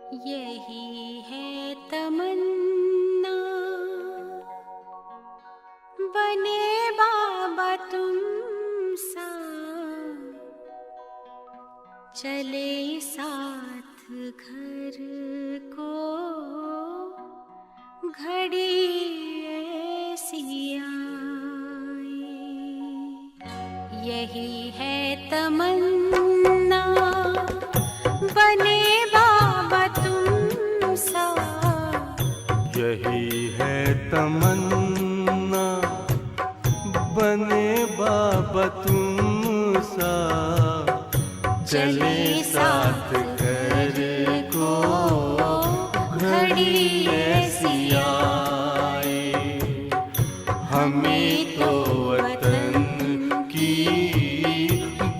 यही है तमन्ना, बने बाबा तुम सा, चले साथ घर को घड़ी ऐसी आए। यही है तमन्ना, बने बाबा तुम सा। यही है तमन्ना, बने बाबा तुम सा, चले साथ घर को घड़ी ऐसी आए। हमें तो वतन की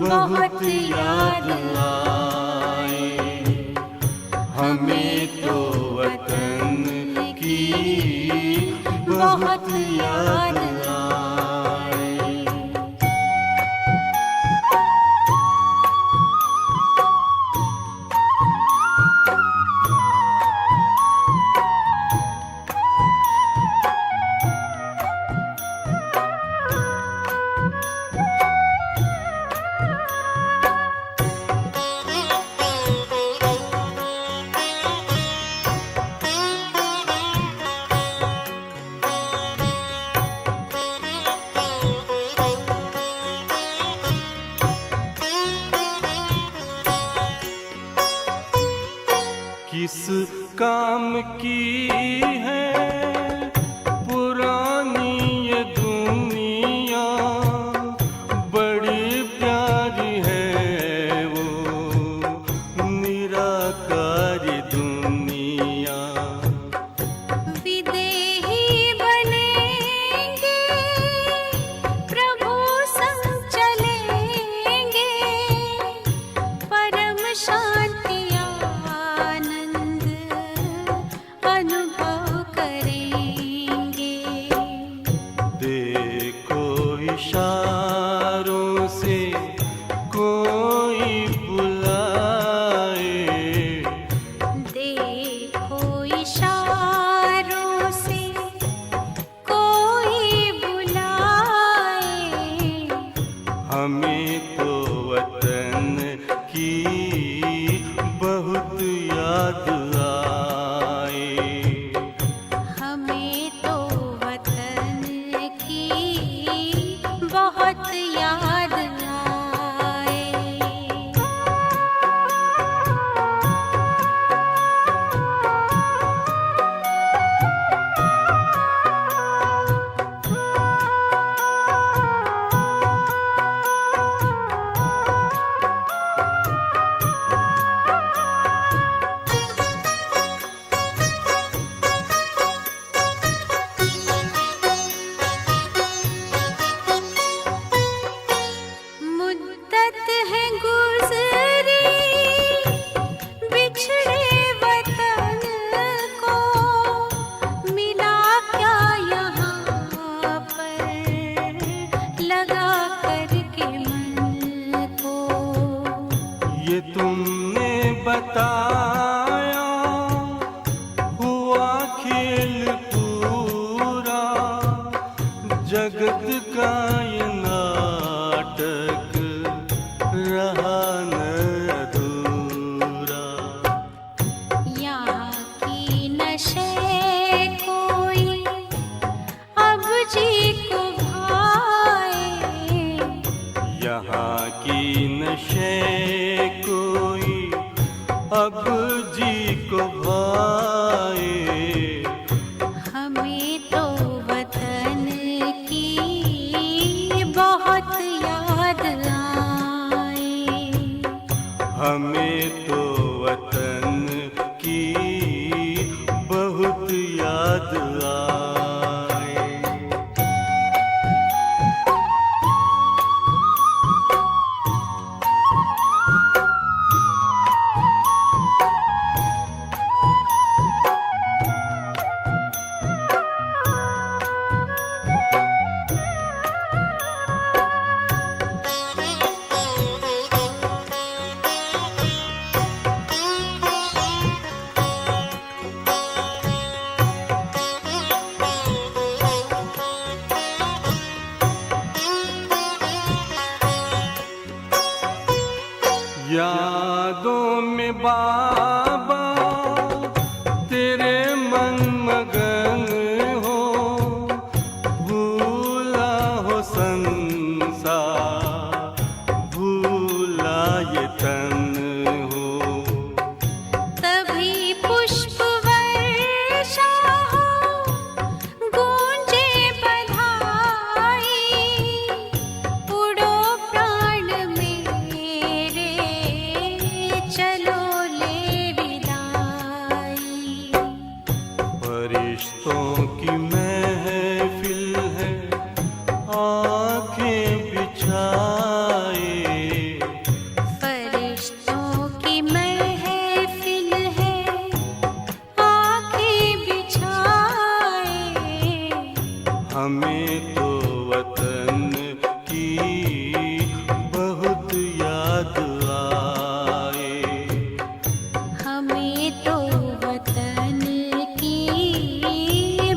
बहुत याद आए। हमें तो वतन की बहुत याद आए। किस काम की है पुरानी ये दुनिया, बड़ी प्यारी है वो निराकारी दुनिया। विदेही बनेंगे, प्रभु संग चलेंगे, परम शांति अनुभव करेंगे। देखो इशारों से कोई बुलाए, देखो इशारों से कोई बुलाए। हमें तो वतन की बहुत याद आए। हमें तो वतन की बहुत याद आए। मुद्दत है गुज़री बिछड़े वतन को, मिला क्या यहाँ पर लगा करके मन को। ये तुमने बताया हुआ खेल पूरा, जगत का ये नाटक रहा न अधूरा। यहाँ की नशे कोई अब जी को भाए। यहाँ की नशे कोई अब जी को भाए। हमें तो वतन की बहुत याद आए। हमें तो वतन की बहुत याद आए। बाबा तेरे मन मगन हो, भूला हो संसार, भूला ये तन हो। तभी पुष्प वर्षा हो, गूंजे बधाई, उड़ो प्राण मेरे, चलो ले विदाई। फरिश्तों की महफिल है, आंखें बिछाए, फरिश्तों की महफिल है, आंखें बिछाए। हमें तो वतन की बहुत याद आए। हमें तो वतन की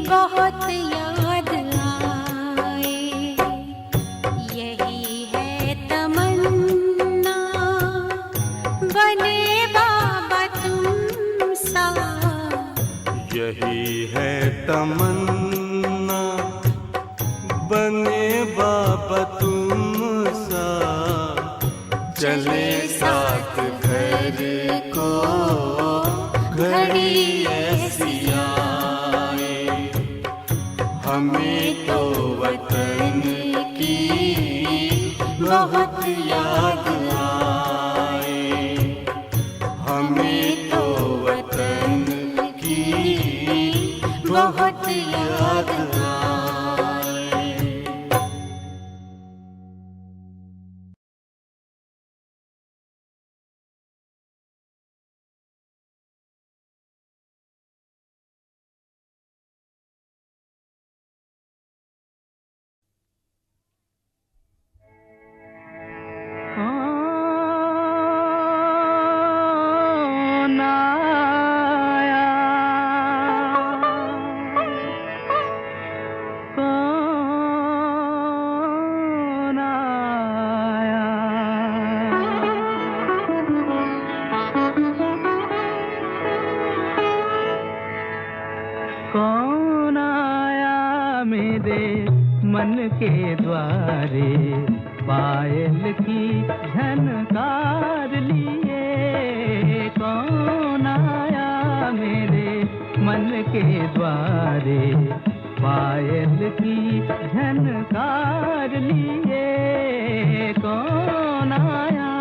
बहुत याद आए। यही है तमन्ना, बने बाबा तुम सा। यही है तमन्ना, बने बाबा तुम सा। चले साथ घर को घड़ी ऐसी आए। हमें तो वतन की बहुत याद आए। हमें तो वतन की बहुत याद आए। कौन आया मेरे मन के द्वारे, पायल की झनकार लिए। कौन आया मेरे मन के द्वारे, पायल की झनकार लिए। कौन आया?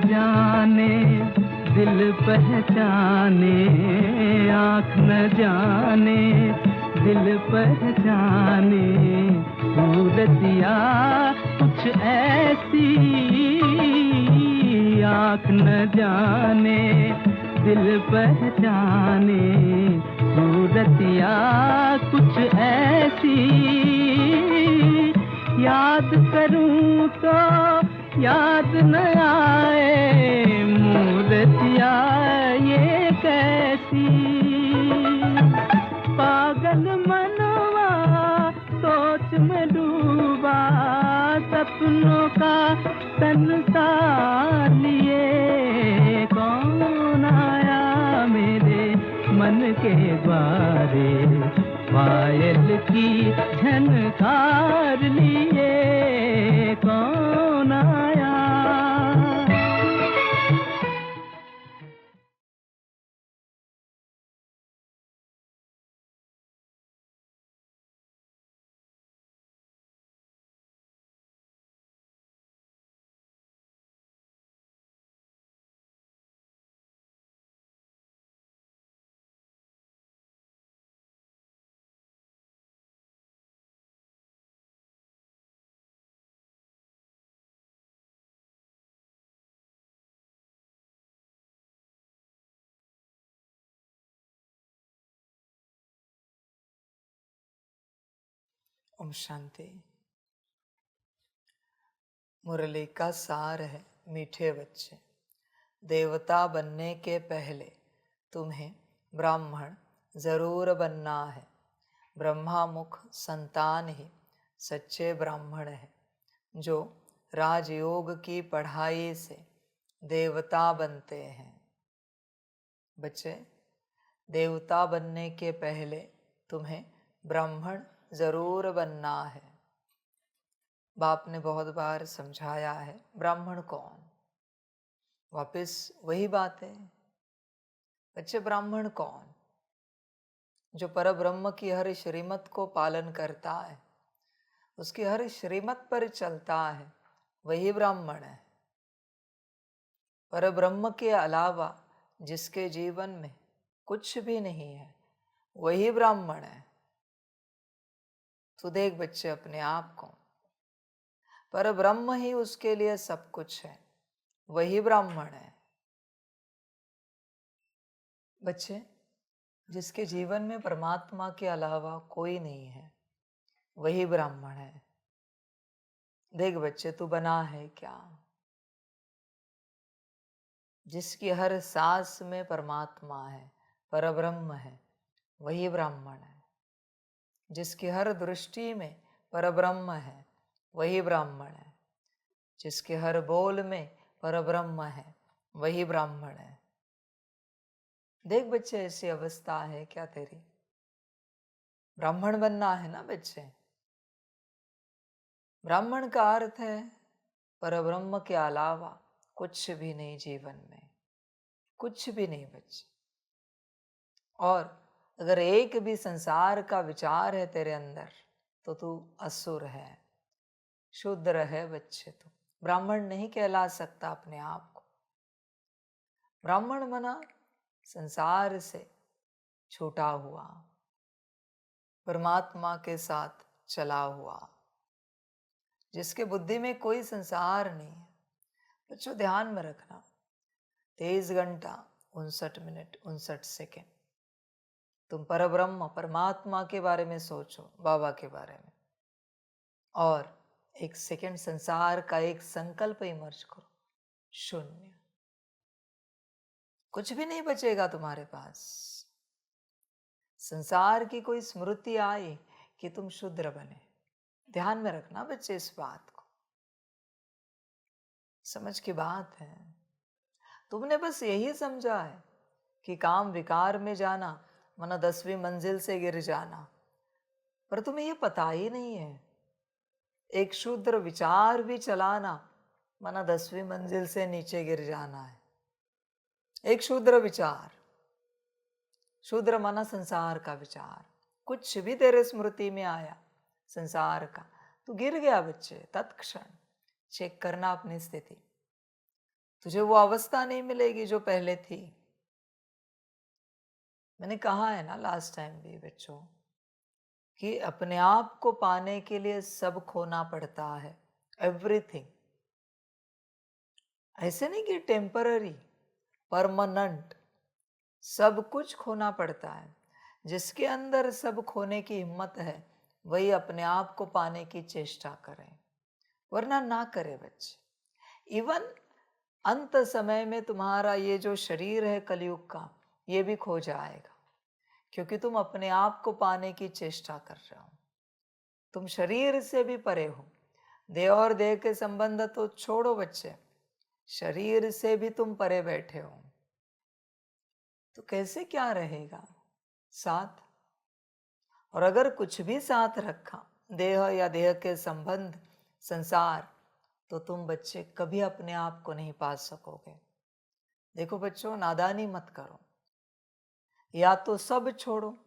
जाने दिल पहचाने, आँख न जाने दिल पहचाने, सूरतिया कुछ ऐसी। आँख न जाने दिल पहचाने, सूरतिया कुछ ऐसी। याद करूं तो याद न आए, मूर्तिया ये कैसी। पागल मनवा सोच में डूबा, सपनों का संसार लिए। कौन आया मेरे मन के द्वारे, पायल की झनकार लिए। कौन आया? ओम शांति। मुरली का सार है मीठे बच्चे, देवता बनने के पहले तुम्हें ब्राह्मण जरूर बनना है। ब्रह्मामुख संतान ही सच्चे ब्राह्मण हैं, जो राजयोग की पढ़ाई से देवता बनते हैं। बच्चे, देवता बनने के पहले तुम्हें ब्राह्मण जरूर बनना है। बाप ने बहुत बार समझाया है, ब्राह्मण कौन? वापस वही बात है बच्चे, ब्राह्मण कौन? जो परब्रह्म की हर श्रीमत को पालन करता है, उसकी हर श्रीमत पर चलता है, वही ब्राह्मण है। परब्रह्म के अलावा जिसके जीवन में कुछ भी नहीं है, वही ब्राह्मण है। तो देख बच्चे अपने आप को, परब्रह्म ही उसके लिए सब कुछ है, वही ब्राह्मण है। बच्चे, जिसके जीवन में परमात्मा के अलावा कोई नहीं है, वही ब्राह्मण है। देख बच्चे, तू बना है क्या? जिसकी हर सांस में परमात्मा है, परब्रह्म है, वही ब्राह्मण है। जिसकी हर दृष्टि में परब्रह्म है, वही ब्राह्मण है। जिसके हर बोल में परब्रह्म है, वही ब्राह्मण है। देख बच्चे, ऐसी अवस्था है क्या तेरी? ब्राह्मण बनना है ना बच्चे। ब्राह्मण का अर्थ है परब्रह्म के अलावा कुछ भी नहीं जीवन में, कुछ भी नहीं बच्चे। और अगर एक भी संसार का विचार है तेरे अंदर, तो तू असुर है, शूद्र है बच्चे। तू ब्राह्मण नहीं कहला सकता अपने आप को। ब्राह्मण बना संसार से छूटा हुआ, परमात्मा के साथ चला हुआ, जिसके बुद्धि में कोई संसार नहीं है। बच्चों ध्यान में रखना, 23 घंटा 59 मिनट 59 सेकेंड तुम परब्रह्म परमात्मा के बारे में सोचो, बाबा के बारे में, और 1 सेकेंड संसार का एक संकल्प इमर्ज करो, शून्य। कुछ भी नहीं बचेगा तुम्हारे पास। संसार की कोई स्मृति आई कि तुम शूद्र बने, ध्यान में रखना बच्चे इस बात को। समझ की बात है। तुमने बस यही समझा है कि काम विकार में जाना माना 10वीं मंजिल से गिर जाना, पर तुम्हें ये पता ही नहीं है एक शूद्र विचार भी चलाना माना 10वीं मंजिल से नीचे गिर जाना है। एक शूद्र विचार, शूद्र माना संसार का विचार, कुछ भी तेरे स्मृति में आया संसार का, तू गिर गया बच्चे। तत्क्षण चेक करना अपनी स्थिति, तुझे वो अवस्था नहीं मिलेगी जो पहले थी। मैंने कहा है ना लास्ट टाइम भी बच्चों कि अपने आप को पाने के लिए सब खोना पड़ता है, एवरीथिंग। ऐसे नहीं कि टेम्पररी, परमानेंट, सब कुछ खोना पड़ता है। जिसके अंदर सब खोने की हिम्मत है, वही अपने आप को पाने की चेष्टा करे, वरना ना करे बच्चे। इवन अंत समय में तुम्हारा ये जो शरीर है कलयुग का, ये भी खो जाएगा, क्योंकि तुम अपने आप को पाने की चेष्टा कर रहे हो। तुम शरीर से भी परे हो। देह और देह के संबंध तो छोड़ो बच्चे, शरीर से भी तुम परे बैठे हो। तो कैसे क्या रहेगा साथ? और अगर कुछ भी साथ रखा, देह या देह के संबंध, संसार, तो तुम बच्चे कभी अपने आप को नहीं पा सकोगे। देखो बच्चों, नादानी मत करो। या तो सब छोड़ो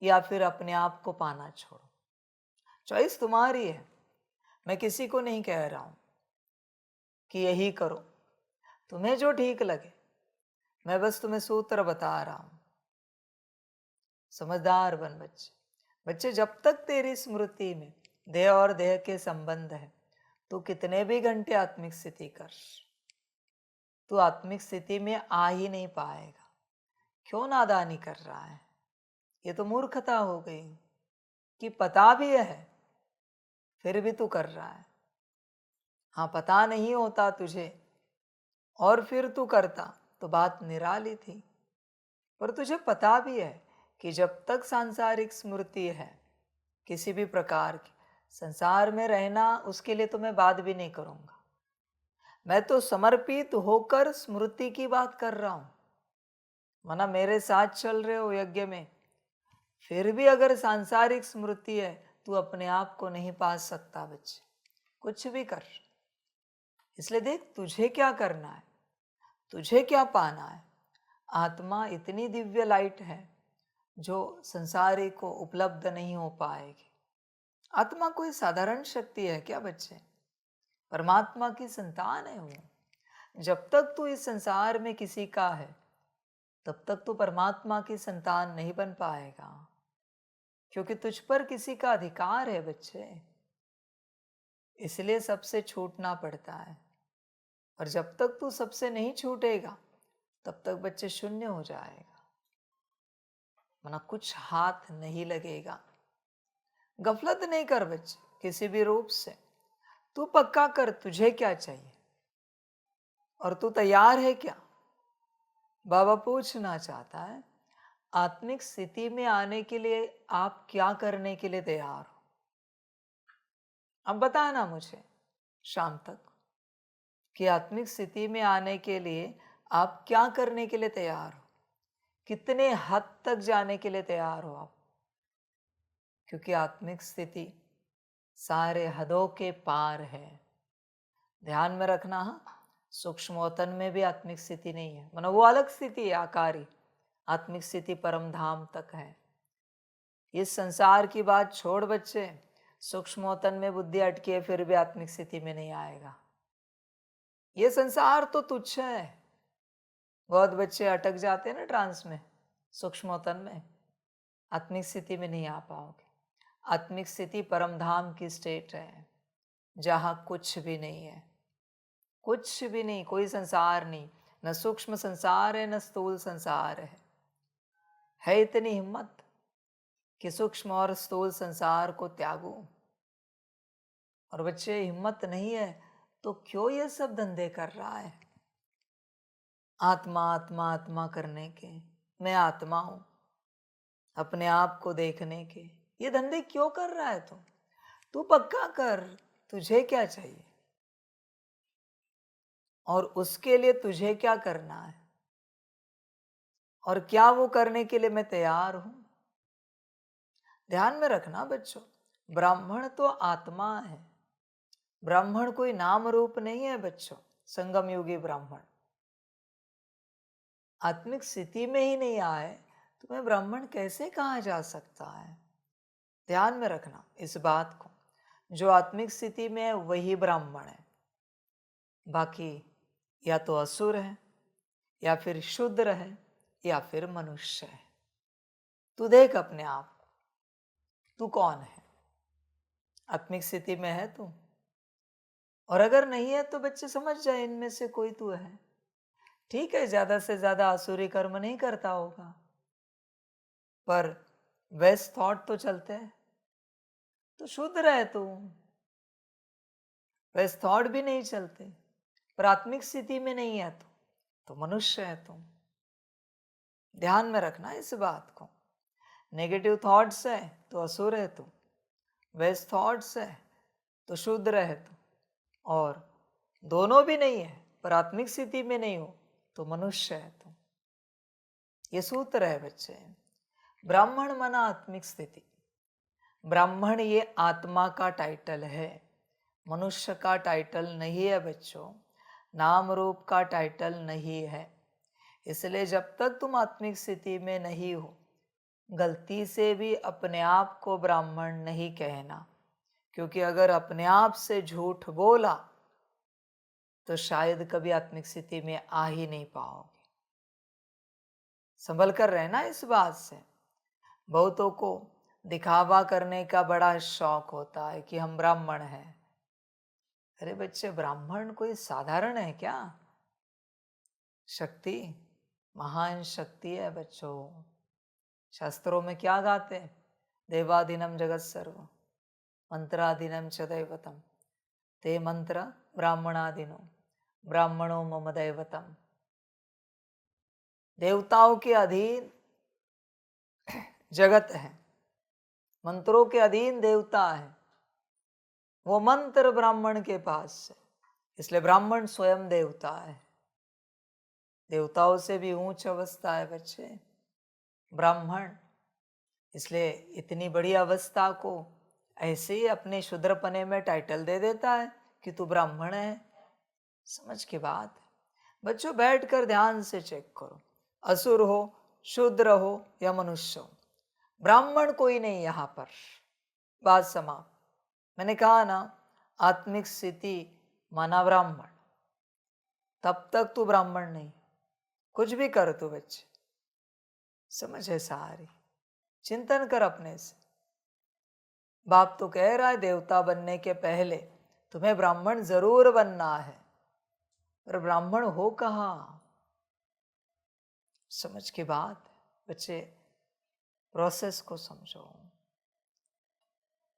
या फिर अपने आप को पाना छोड़ो। चॉइस तुम्हारी है। मैं किसी को नहीं कह रहा हूं कि यही करो, तुम्हें जो ठीक लगे। मैं बस तुम्हें सूत्र बता रहा हूं। समझदार बन बच्चे। बच्चे, जब तक तेरी स्मृति में देह और देह के संबंध है, तू कितने भी घंटे आत्मिक स्थिति कर, तू आत्मिक स्थिति में आ ही नहीं पाएगा। क्यों नादानी कर रहा है? ये तो मूर्खता हो गई कि पता भी है फिर भी तू कर रहा है। हाँ, पता नहीं होता तुझे और फिर तू करता तो बात निराली थी। पर तुझे पता भी है कि जब तक सांसारिक स्मृति है किसी भी प्रकार की, संसार में रहना, उसके लिए तो मैं बात भी नहीं करूंगा। मैं तो समर्पित होकर स्मृति की बात कर रहा हूं। माना मेरे साथ चल रहे हो यज्ञ में, फिर भी अगर सांसारिक स्मृति है, तू अपने आप को नहीं पा सकता बच्चे, कुछ भी कर। इसलिए देख, तुझे क्या करना है, तुझे क्या पाना है। आत्मा इतनी दिव्य लाइट है जो संसारिक को उपलब्ध नहीं हो पाएगी। आत्मा कोई साधारण शक्ति है क्या बच्चे? परमात्मा की संतान है वो। जब तक तू इस संसार में किसी का है, तब तक तू परमात्मा की संतान नहीं बन पाएगा, क्योंकि तुझ पर किसी का अधिकार है बच्चे। इसलिए सबसे छूटना पड़ता है। और जब तक तू सबसे नहीं छूटेगा, तब तक बच्चे शून्य हो जाएगा, वरना कुछ हाथ नहीं लगेगा। गफलत नहीं कर बच्चे किसी भी रूप से। तू पक्का कर तुझे क्या चाहिए और तू तैयार है क्या। बाबा पूछना चाहता है, आत्मिक स्थिति में आने के लिए आप क्या करने के लिए तैयार हो? अब बताना मुझे शाम तक कि आत्मिक स्थिति में आने के लिए आप क्या करने के लिए तैयार हो, कितने हद तक जाने के लिए तैयार हो आप। क्योंकि आत्मिक स्थिति सारे हदों के पार है। ध्यान में रखना। हाँ, सूक्ष्मोतन में भी आत्मिक स्थिति नहीं है, मानो वो अलग स्थिति है, आकारी। आत्मिक स्थिति परम धाम तक है। इस संसार की बात छोड़ बच्चे, सूक्ष्मोतन में बुद्धि अटकी है, फिर भी आत्मिक स्थिति में नहीं आएगा। ये संसार तो तुच्छ है। बहुत बच्चे अटक जाते हैं ना ट्रांस में, सूक्ष्मोतन में, आत्मिक स्थिति में नहीं आ पाओगे। आत्मिक स्थिति परम धाम की स्टेट है, जहां कुछ भी नहीं है, कुछ भी नहीं, कोई संसार नहीं, न सूक्ष्म संसार है न स्थूल संसार है इतनी हिम्मत कि सूक्ष्म और स्थूल संसार को त्यागो। और बच्चे हिम्मत नहीं है तो क्यों ये सब धंधे कर रहा है? आत्मा आत्मा आत्मा करने के, मैं आत्मा हूं, अपने आप को देखने के, ये धंधे क्यों कर रहा है तू? तू पक्का कर तुझे क्या चाहिए और उसके लिए तुझे क्या करना है, और क्या वो करने के लिए मैं तैयार हूं। ध्यान में रखना बच्चों, ब्राह्मण तो आत्मा है। ब्राह्मण कोई नाम रूप नहीं है बच्चों। संगम युगी ब्राह्मण आत्मिक स्थिति में ही नहीं आए तो मैं ब्राह्मण कैसे कहा जा सकता है? ध्यान में रखना इस बात को। जो आत्मिक स्थिति में है वही ब्राह्मण है, बाकी या तो असुर है, या फिर शूद्र है, या फिर मनुष्य है। तू देख अपने आप को, तू कौन है? आत्मिक स्थिति में है तू? और अगर नहीं है तो बच्चे समझ जाए इनमें से कोई तू है। ठीक है, ज्यादा से ज्यादा आसुरी कर्म नहीं करता होगा, पर वेस्ट थॉट तो चलते हैं, तो शूद्र है तू। वेस्ट थॉट भी नहीं चलते, पर आत्मिक स्थिति में नहीं है तो मनुष्य है तू। ध्यान में रखना इस बात को। नेगेटिव थॉट्स है तो असुर है तू, वेस्ट थॉट्स है तो शूद्र है तू, और दोनों भी नहीं है पर आत्मिक स्थिति में नहीं हो तो मनुष्य है तू। ये सूत्र है बच्चे। ब्राह्मण माना आत्मिक स्थिति। ब्राह्मण ये आत्मा का टाइटल है, मनुष्य का टाइटल नहीं है बच्चों, नाम रूप का टाइटल नहीं है। इसलिए जब तक तुम आत्मिक स्थिति में नहीं हो, गलती से भी अपने आप को ब्राह्मण नहीं कहना, क्योंकि अगर अपने आप से झूठ बोला तो शायद कभी आत्मिक स्थिति में आ ही नहीं पाओगे। संभल कर रहना इस बात से। बहुतों को दिखावा करने का बड़ा शौक होता है कि हम ब्राह्मण हैं। अरे बच्चे, ब्राह्मण कोई साधारण है क्या? शक्ति, महान शक्ति है बच्चों। शास्त्रों में क्या गाते हैं? देवाधीनम जगत सर्व मंत्राधीनम च दैवतम ते मंत्र ब्राह्मणाधीनो ब्राह्मणों मम दैवतम। देवताओं के अधीन जगत है, मंत्रों के अधीन देवता है, वो मंत्र ब्राह्मण के पास है, इसलिए ब्राह्मण स्वयं देवता है। देवताओं से भी ऊंच अवस्था है बच्चे ब्राह्मण, इसलिए इतनी बड़ी अवस्था को ऐसे ही अपने शूद्रपने में टाइटल दे देता है कि तू ब्राह्मण है। समझ की बात है बच्चों, बैठकर ध्यान से चेक करो, असुर हो, शूद्र हो या मनुष्य हो, ब्राह्मण कोई नहीं यहाँ पर। बात समाप्त। मैंने कहा ना, आत्मिक स्थिति माना ब्राह्मण, तब तक तू ब्राह्मण नहीं। कुछ भी कर तू बच्चे, समझ है सारी, चिंतन कर अपने से। बाप तो कह रहा है देवता बनने के पहले तुम्हें ब्राह्मण जरूर बनना है, पर ब्राह्मण हो कहाँ? समझ की बात बच्चे, प्रोसेस को समझो।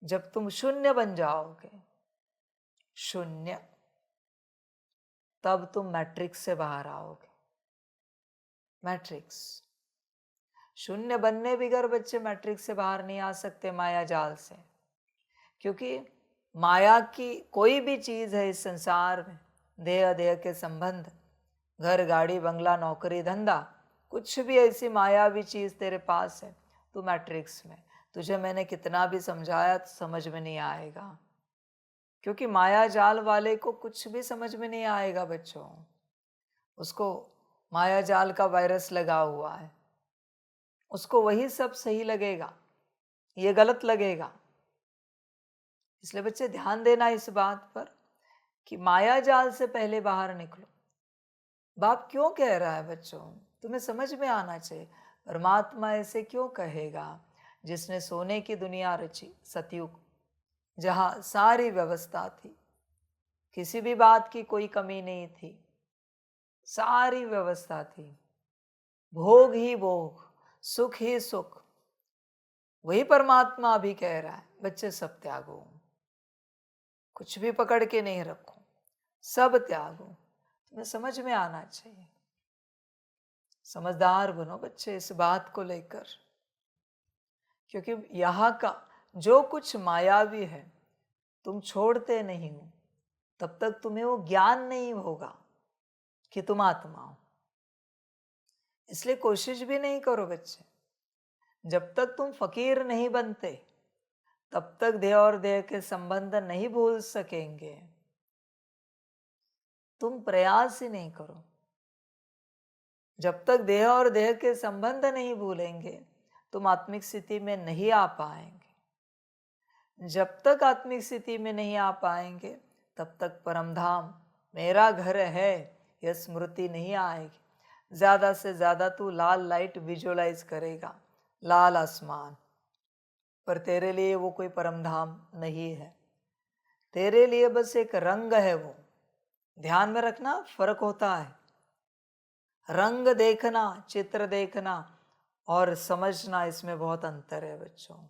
जब तुम शून्य बन जाओगे, शून्य, तब तुम मैट्रिक्स से बाहर आओगे। मैट्रिक्स, शून्य बनने बिगर बच्चे मैट्रिक्स से बाहर नहीं आ सकते, माया जाल से। क्योंकि माया की कोई भी चीज है इस संसार में, देह अदेह के संबंध, घर गाड़ी बंगला नौकरी धंधा, कुछ भी ऐसी मायावी चीज तेरे पास है, तू मैट्रिक्स में। तुझे मैंने कितना भी समझाया तो समझ में नहीं आएगा, क्योंकि माया जाल वाले को कुछ भी समझ में नहीं आएगा बच्चों। उसको माया जाल का वायरस लगा हुआ है, उसको वही सब सही लगेगा, ये गलत लगेगा। इसलिए बच्चे ध्यान देना इस बात पर कि माया जाल से पहले बाहर निकलो। बाप क्यों कह रहा है बच्चों, तुम्हें समझ में आना चाहिए। परमात्मा ऐसे क्यों कहेगा? जिसने सोने की दुनिया रची, सतयुग, जहां सारी व्यवस्था थी, किसी भी बात की कोई कमी नहीं थी, सारी व्यवस्था थी, भोग ही भोग, सुख ही सुख। वही परमात्मा अभी कह रहा है बच्चे सब त्यागो, कुछ भी पकड़ के नहीं रखो, सब त्यागो। तुम्हें समझ में आना चाहिए, समझदार बनो बच्चे इस बात को लेकर, क्योंकि यहाँ का जो कुछ मायावी है तुम छोड़ते नहीं हो, तब तक तुम्हें वो ज्ञान नहीं होगा कि तुम आत्मा हो। इसलिए कोशिश भी नहीं करो बच्चे, जब तक तुम फकीर नहीं बनते तब तक देह और देह के संबंध नहीं भूल सकेंगे। तुम प्रयास ही नहीं करो, जब तक देह और देह के संबंध नहीं भूलेंगे तुम आत्मिक स्थिति में नहीं आ पाएंगे। जब तक आत्मिक स्थिति में नहीं आ पाएंगे तब तक परमधाम मेरा घर है यह स्मृति नहीं आएगी। ज्यादा से ज्यादा तू लाल लाइट विजुअलाइज करेगा, लाल आसमान, पर तेरे लिए वो कोई परमधाम नहीं है। तेरे लिए बस एक रंग है वो। ध्यान में रखना, फर्क होता है। रंग देखना, चित्र देखना और समझना, इसमें बहुत अंतर है बच्चों।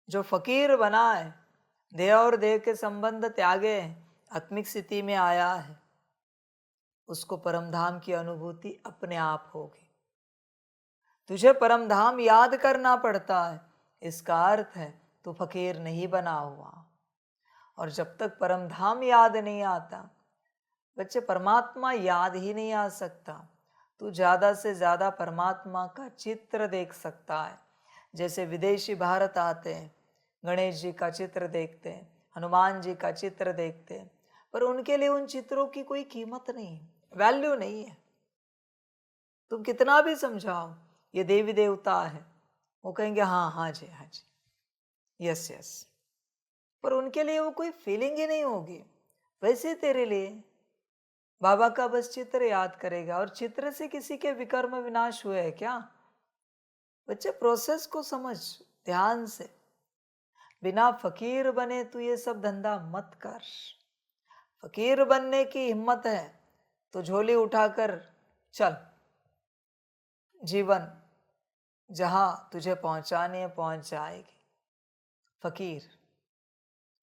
जो फकीर बना है, देह और देह के संबंध त्यागे, आत्मिक स्थिति में आया है, उसको परमधाम की अनुभूति अपने आप होगी। तुझे परमधाम याद करना पड़ता है, इसका अर्थ है तू फकीर नहीं बना हुआ। और जब तक परमधाम याद नहीं आता बच्चे, परमात्मा याद ही नहीं आ सकता। तू ज्यादा से ज्यादा परमात्मा का चित्र देख सकता है। जैसे विदेशी भारत आते हैं, गणेश जी का चित्र देखते हैं, हनुमान जी का चित्र देखते हैं, पर उनके लिए उन चित्रों की कोई कीमत नहीं है, वैल्यू नहीं है। तुम कितना भी समझाओ ये देवी देवता है, वो कहेंगे हाँ हाँ जी, हाँ जी, यस यस, पर उनके लिए वो कोई फीलिंग ही नहीं होगी। वैसे तेरे लिए बाबा का बस चित्र याद करेगा, और चित्र से किसी के विकर्म विनाश हुए हैं क्या? बच्चे प्रोसेस को समझ ध्यान से। बिना फकीर बने तू ये सब धंधा मत कर। फकीर बनने की हिम्मत है तो झोली उठाकर चल, जीवन जहां तुझे पहुंचाने पहुंच जाएगी। फकीर,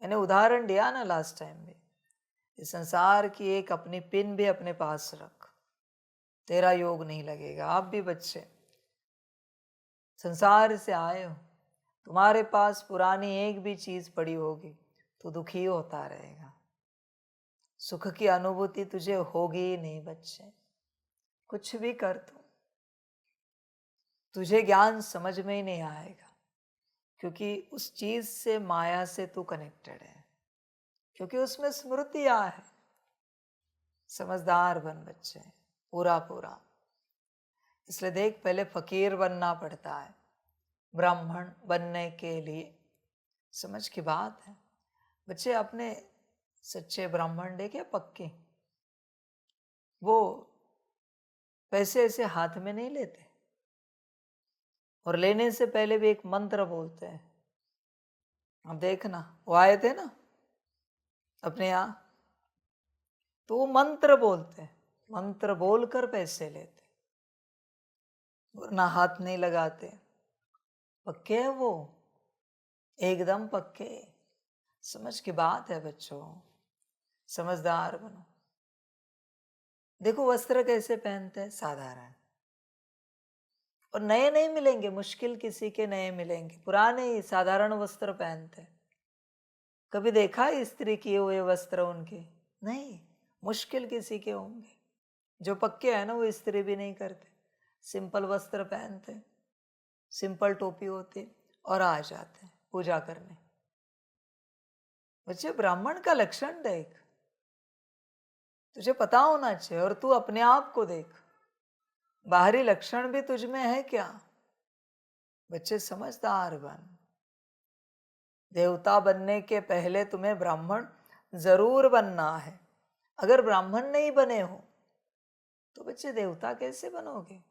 मैंने उदाहरण दिया ना लास्ट टाइम में, इस संसार की एक अपनी पिन भी अपने पास रख, तेरा योग नहीं लगेगा। आप भी बच्चे संसार से आए हो, तुम्हारे पास पुरानी एक भी चीज पड़ी होगी तो दुखी होता रहेगा, सुख की अनुभूति तुझे होगी ही नहीं बच्चे। कुछ भी कर तुझे ज्ञान समझ में ही नहीं आएगा, क्योंकि उस चीज से, माया से तू कनेक्टेड है, क्योंकि उसमें स्मृतियां है। समझदार बन बच्चे, पूरा पूरा। इसलिए देख, पहले फकीर बनना पड़ता है ब्राह्मण बनने के लिए। समझ की बात है बच्चे। अपने सच्चे ब्राह्मण देखे पक्के, वो पैसे ऐसे हाथ में नहीं लेते, और लेने से पहले भी एक मंत्र बोलते हैं। अब देखना, वो आए थे ना अपने यहाँ, तो वो मंत्र बोलते हैं, मंत्र बोलकर पैसे लेते, वरना हाथ नहीं लगाते। पक्के है वो, एकदम पक्के। समझ की बात है बच्चों, समझदार बनो। देखो वस्त्र कैसे पहनते हैं, साधारण, और नए नहीं मिलेंगे, मुश्किल किसी के नए मिलेंगे, पुराने ही साधारण वस्त्र पहनते हैं। कभी देखा है इस्त्री किए हुए वस्त्र उनके? नहीं, मुश्किल किसी के होंगे। जो पक्के हैं ना, वो इस्त्री भी नहीं करते, सिंपल वस्त्र पहनते, सिंपल टोपी होती, और आ जाते पूजा करने। बच्चे ब्राह्मण का लक्षण देख, तुझे पता होना चाहिए। और तू अपने आप को देख, बाहरी लक्षण भी तुझ में है क्या? बच्चे समझदार बन। देवता बनने के पहले तुम्हें ब्राह्मण जरूर बनना है। अगर ब्राह्मण नहीं बने हो तो बच्चे देवता कैसे बनोगे?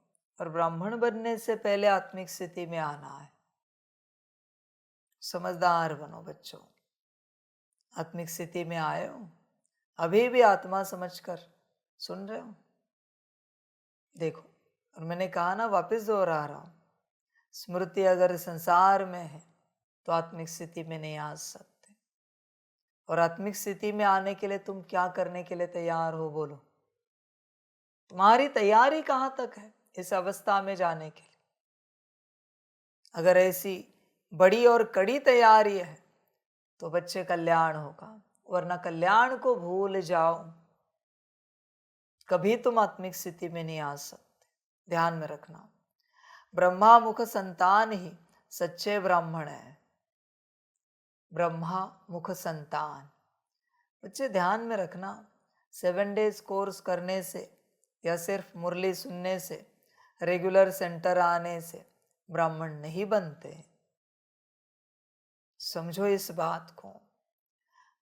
और ब्राह्मण बनने से पहले आत्मिक स्थिति में आना है। समझदार बनो बच्चों। आत्मिक स्थिति में आए हो, अभी भी आत्मा समझकर सुन रहे हो? देखो, और मैंने कहा ना, वापस दोहरा रहा हूं, स्मृति अगर संसार में है तो आत्मिक स्थिति में नहीं आ सकते। और आत्मिक स्थिति में आने के लिए तुम क्या करने के लिए तैयार हो, बोलो? तुम्हारी तैयारी कहां तक है इस अवस्था में जाने के लिए? अगर ऐसी बड़ी और कड़ी तैयारी है तो बच्चे कल्याण होगा, वरना कल्याण को भूल जाओ, कभी तुम आत्मिक स्थिति में नहीं आ सकते। ध्यान में रखना, ब्रह्मा मुख संतान ही सच्चे ब्राह्मण है। ब्रह्मा मुख संतान, बच्चे ध्यान में रखना। 7 डेज कोर्स करने से या सिर्फ मुरली सुनने से, रेगुलर सेंटर आने से ब्राह्मण नहीं बनते। समझो इस बात को।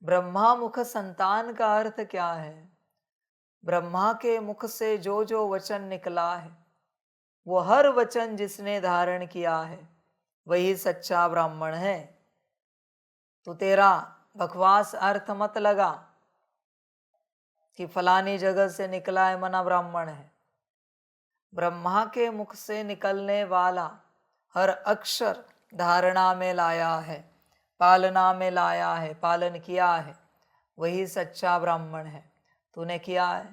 ब्रह्मा मुख संतान का अर्थ क्या है? ब्रह्मा के मुख से जो जो वचन निकला है, वो हर वचन जिसने धारण किया है वही सच्चा ब्राह्मण है। तो तेरा बकवास अर्थ मत लगा कि फलानी जगह से निकला है मना ब्राह्मण है। ब्रह्मा के मुख से निकलने वाला हर अक्षर धारणा में लाया है, पालना में लाया है, पालन किया है, वही सच्चा ब्राह्मण है। तूने किया है?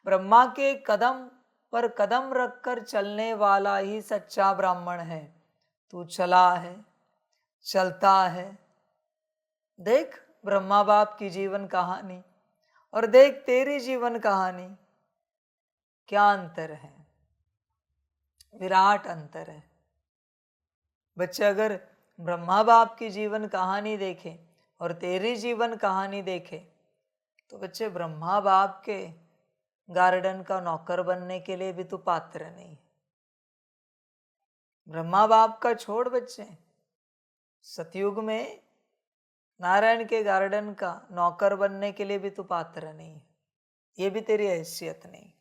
ब्रह्मा के कदम पर कदम रखकर चलने वाला ही सच्चा ब्राह्मण है। तू चला है, चलता है। देख ब्रह्मा बाप की जीवन कहानी और देख तेरी जीवन कहानी, क्या अंतर है? विराट अंतर है। बच्चे अगर ब्रह्मा बाप की जीवन कहानी देखें और तेरी जीवन कहानी देखें तो बच्चे ब्रह्मा बाप के गार्डन का नौकर बनने के लिए भी तू पात्र नहीं। ब्रह्मा बाप का छोड़ बच्चे, सतयुग में नारायण के गार्डन का नौकर बनने के लिए भी तू पात्र नहीं। ये भी तेरी हैसियत नहीं।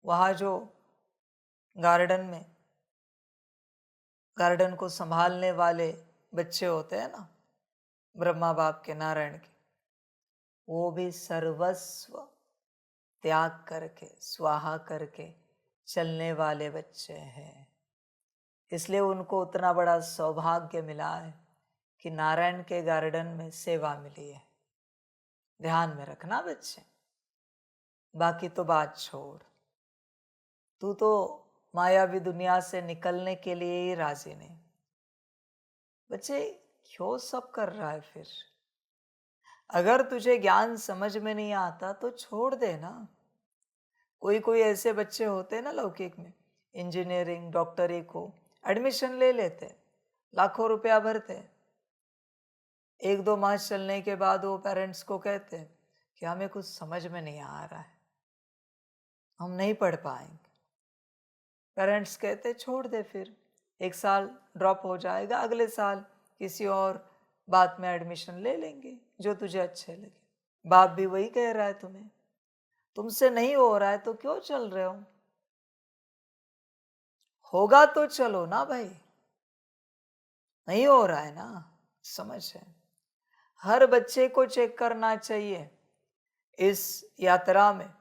वहां जो गार्डन में गार्डन को संभालने वाले बच्चे होते हैं ना, ब्रह्मा बाप के, नारायण के, वो भी सर्वस्व त्याग करके, स्वाहा करके चलने वाले बच्चे हैं। इसलिए उनको उतना बड़ा सौभाग्य मिला है कि नारायण के गार्डन में सेवा मिली है। ध्यान में रखना बच्चे। बाकी तो बात छोड़, तू तो मायावी दुनिया से निकलने के लिए ही राजी नहीं। बच्चे क्यों सब कर रहा है फिर? अगर तुझे ज्ञान समझ में नहीं आता तो छोड़ दे ना। कोई कोई ऐसे बच्चे होते हैं ना लौकिक में, इंजीनियरिंग डॉक्टरी को एडमिशन ले लेते, लाखों रुपया भरते, 1-2 माह चलने के बाद वो पेरेंट्स को कहते कि हमें कुछ समझ में नहीं आ रहा है, हम नहीं पढ़ पाएंगे। पेरेंट्स कहते छोड़ दे, फिर 1 साल ड्रॉप हो जाएगा, अगले साल किसी और बात में एडमिशन ले लेंगे जो तुझे अच्छे लगे। बाप भी वही कह रहा है तुम्हें, तुमसे नहीं हो रहा है तो क्यों चल रहे हो? होगा तो चलो ना भाई, नहीं हो रहा है ना, समझ है। हर बच्चे को चेक करना चाहिए इस यात्रा में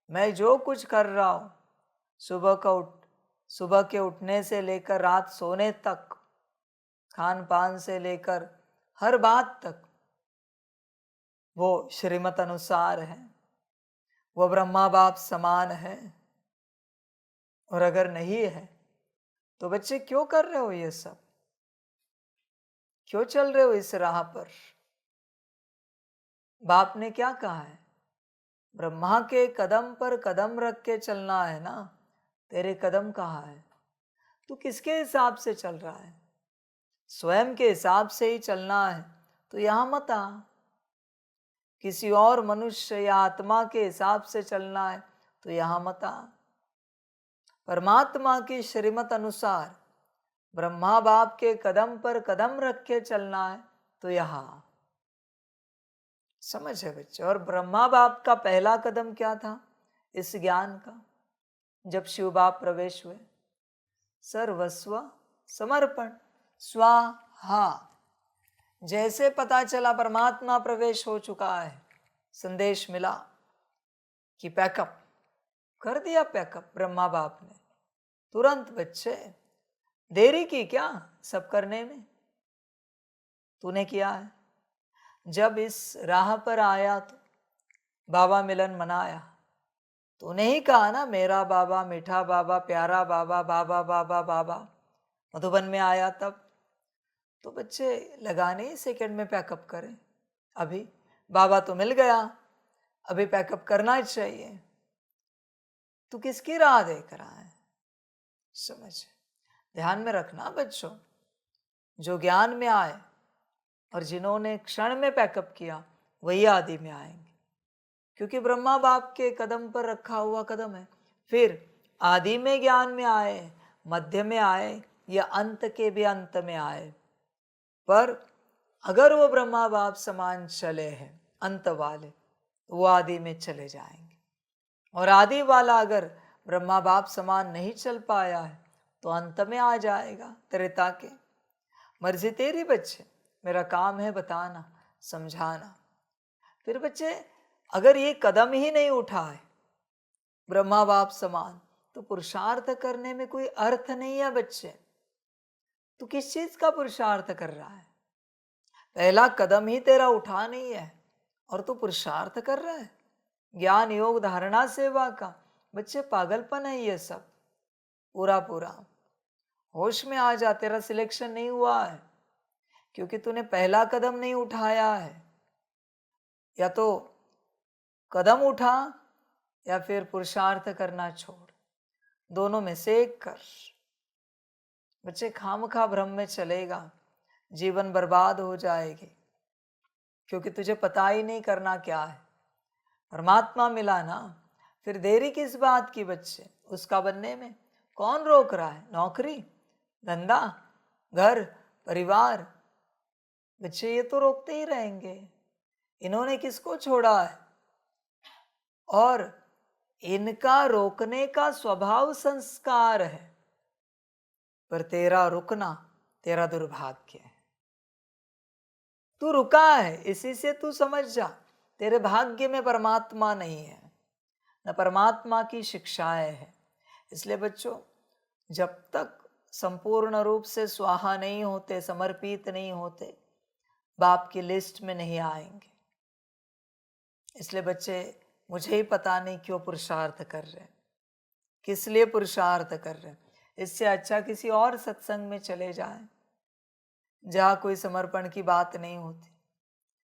मैं जो कुछ कर रहा हूं, सुबह के उठने से लेकर रात सोने तक, खान पान से लेकर हर बात तक, वो श्रीमत अनुसार है, वो ब्रह्मा बाप समान है। और अगर नहीं है तो बच्चे क्यों कर रहे हो ये सब? क्यों चल रहे हो इस राह पर? बाप ने क्या कहा है? ब्रह्मा के कदम पर कदम रख के चलना है ना। तेरे कदम कहाँ है? तू किसके हिसाब से चल रहा है? स्वयं के हिसाब से ही चलना है तो यहां मत आ। किसी और मनुष्य या आत्मा के हिसाब से चलना है तो यहां मत आ। परमात्मा की श्रीमत अनुसार ब्रह्मा बाप के कदम पर कदम रख के चलना है तो यहां। समझ है बच्चे? और ब्रह्मा बाप का पहला कदम क्या था इस ज्ञान का? जब शिव बाप प्रवेश हुए, सर्वस्व समर्पण, स्वाहा। जैसे पता चला परमात्मा प्रवेश हो चुका है, संदेश मिला कि पैकअप कर दिया। पैकअप ब्रह्मा बाप ने तुरंत। बच्चे देरी की क्या सब करने में? तूने किया है। जब इस राह पर आया तो बाबा मिलन मनाया, तूने ही कहा ना मेरा बाबा, मीठा बाबा, प्यारा बाबा, बाबा बाबा बाबा। मधुबन में आया तब तो बच्चे लगाने ही सेकंड में पैकअप करें। अभी बाबा तो मिल गया, अभी पैकअप करना चाहिए। तू किसकी राह देख रहा है? समझ, ध्यान में रखना बच्चों। जो ज्ञान में आए और जिन्होंने क्षण में पैकअप किया वही आदि में आएंगे, क्योंकि ब्रह्मा बाप के कदम पर रखा हुआ कदम है। फिर आदि में ज्ञान में आए, मध्य में आए या अंत के भी अंत में आए, पर अगर वो ब्रह्मा बाप समान चले हैं अंत वाले, वो आदि में चले जाएंगे। और आदि वाला अगर ब्रह्मा बाप समान नहीं चल पाया है तो अंत में आ जाएगा त्रेता के। मर्जी तेरी बच्चे, मेरा काम है बताना, समझाना। फिर बच्चे अगर ये कदम ही नहीं उठा है ब्रह्मा बाप समान, तो पुरुषार्थ करने में कोई अर्थ नहीं है बच्चे। तू किस चीज का पुरुषार्थ कर रहा है? पहला कदम ही तेरा उठा नहीं है और तू पुरुषार्थ कर रहा है ज्ञान योग धारणा सेवा का। बच्चे पागलपन है ये सब। पूरा पूरा होश में आ जा। तेरा सिलेक्शन नहीं हुआ है क्योंकि तूने पहला कदम नहीं उठाया है। या तो कदम उठा या फिर पुरुषार्थ करना छोड़, दोनों में से एक कर। बच्चे खामखा भ्रम में चलेगा, जीवन बर्बाद हो जाएगी, क्योंकि तुझे पता ही नहीं करना क्या है। परमात्मा मिला ना, फिर देरी किस बात की बच्चे? उसका बनने में कौन रोक रहा है? नौकरी, धंधा, घर, परिवार, बच्चे ये तो रोकते ही रहेंगे। इन्होंने किसको छोड़ा है? और इनका रोकने का स्वभाव संस्कार है, पर तेरा रुकना तेरा दुर्भाग्य है। तू रुका है, इसी से तू समझ जा तेरे भाग्य में परमात्मा नहीं है, न परमात्मा की शिक्षाएं हैं। इसलिए बच्चों, जब तक संपूर्ण रूप से स्वाहा नहीं होते, समर्पित नहीं होते, बाप की लिस्ट में नहीं आएंगे। इसलिए बच्चे मुझे ही पता नहीं क्यों पुरुषार्थ कर रहे हैं, किस लिए पुरुषार्थ कर रहे हैं। इससे अच्छा किसी और सत्संग में चले जाएं, जहाँ कोई समर्पण की बात नहीं होती,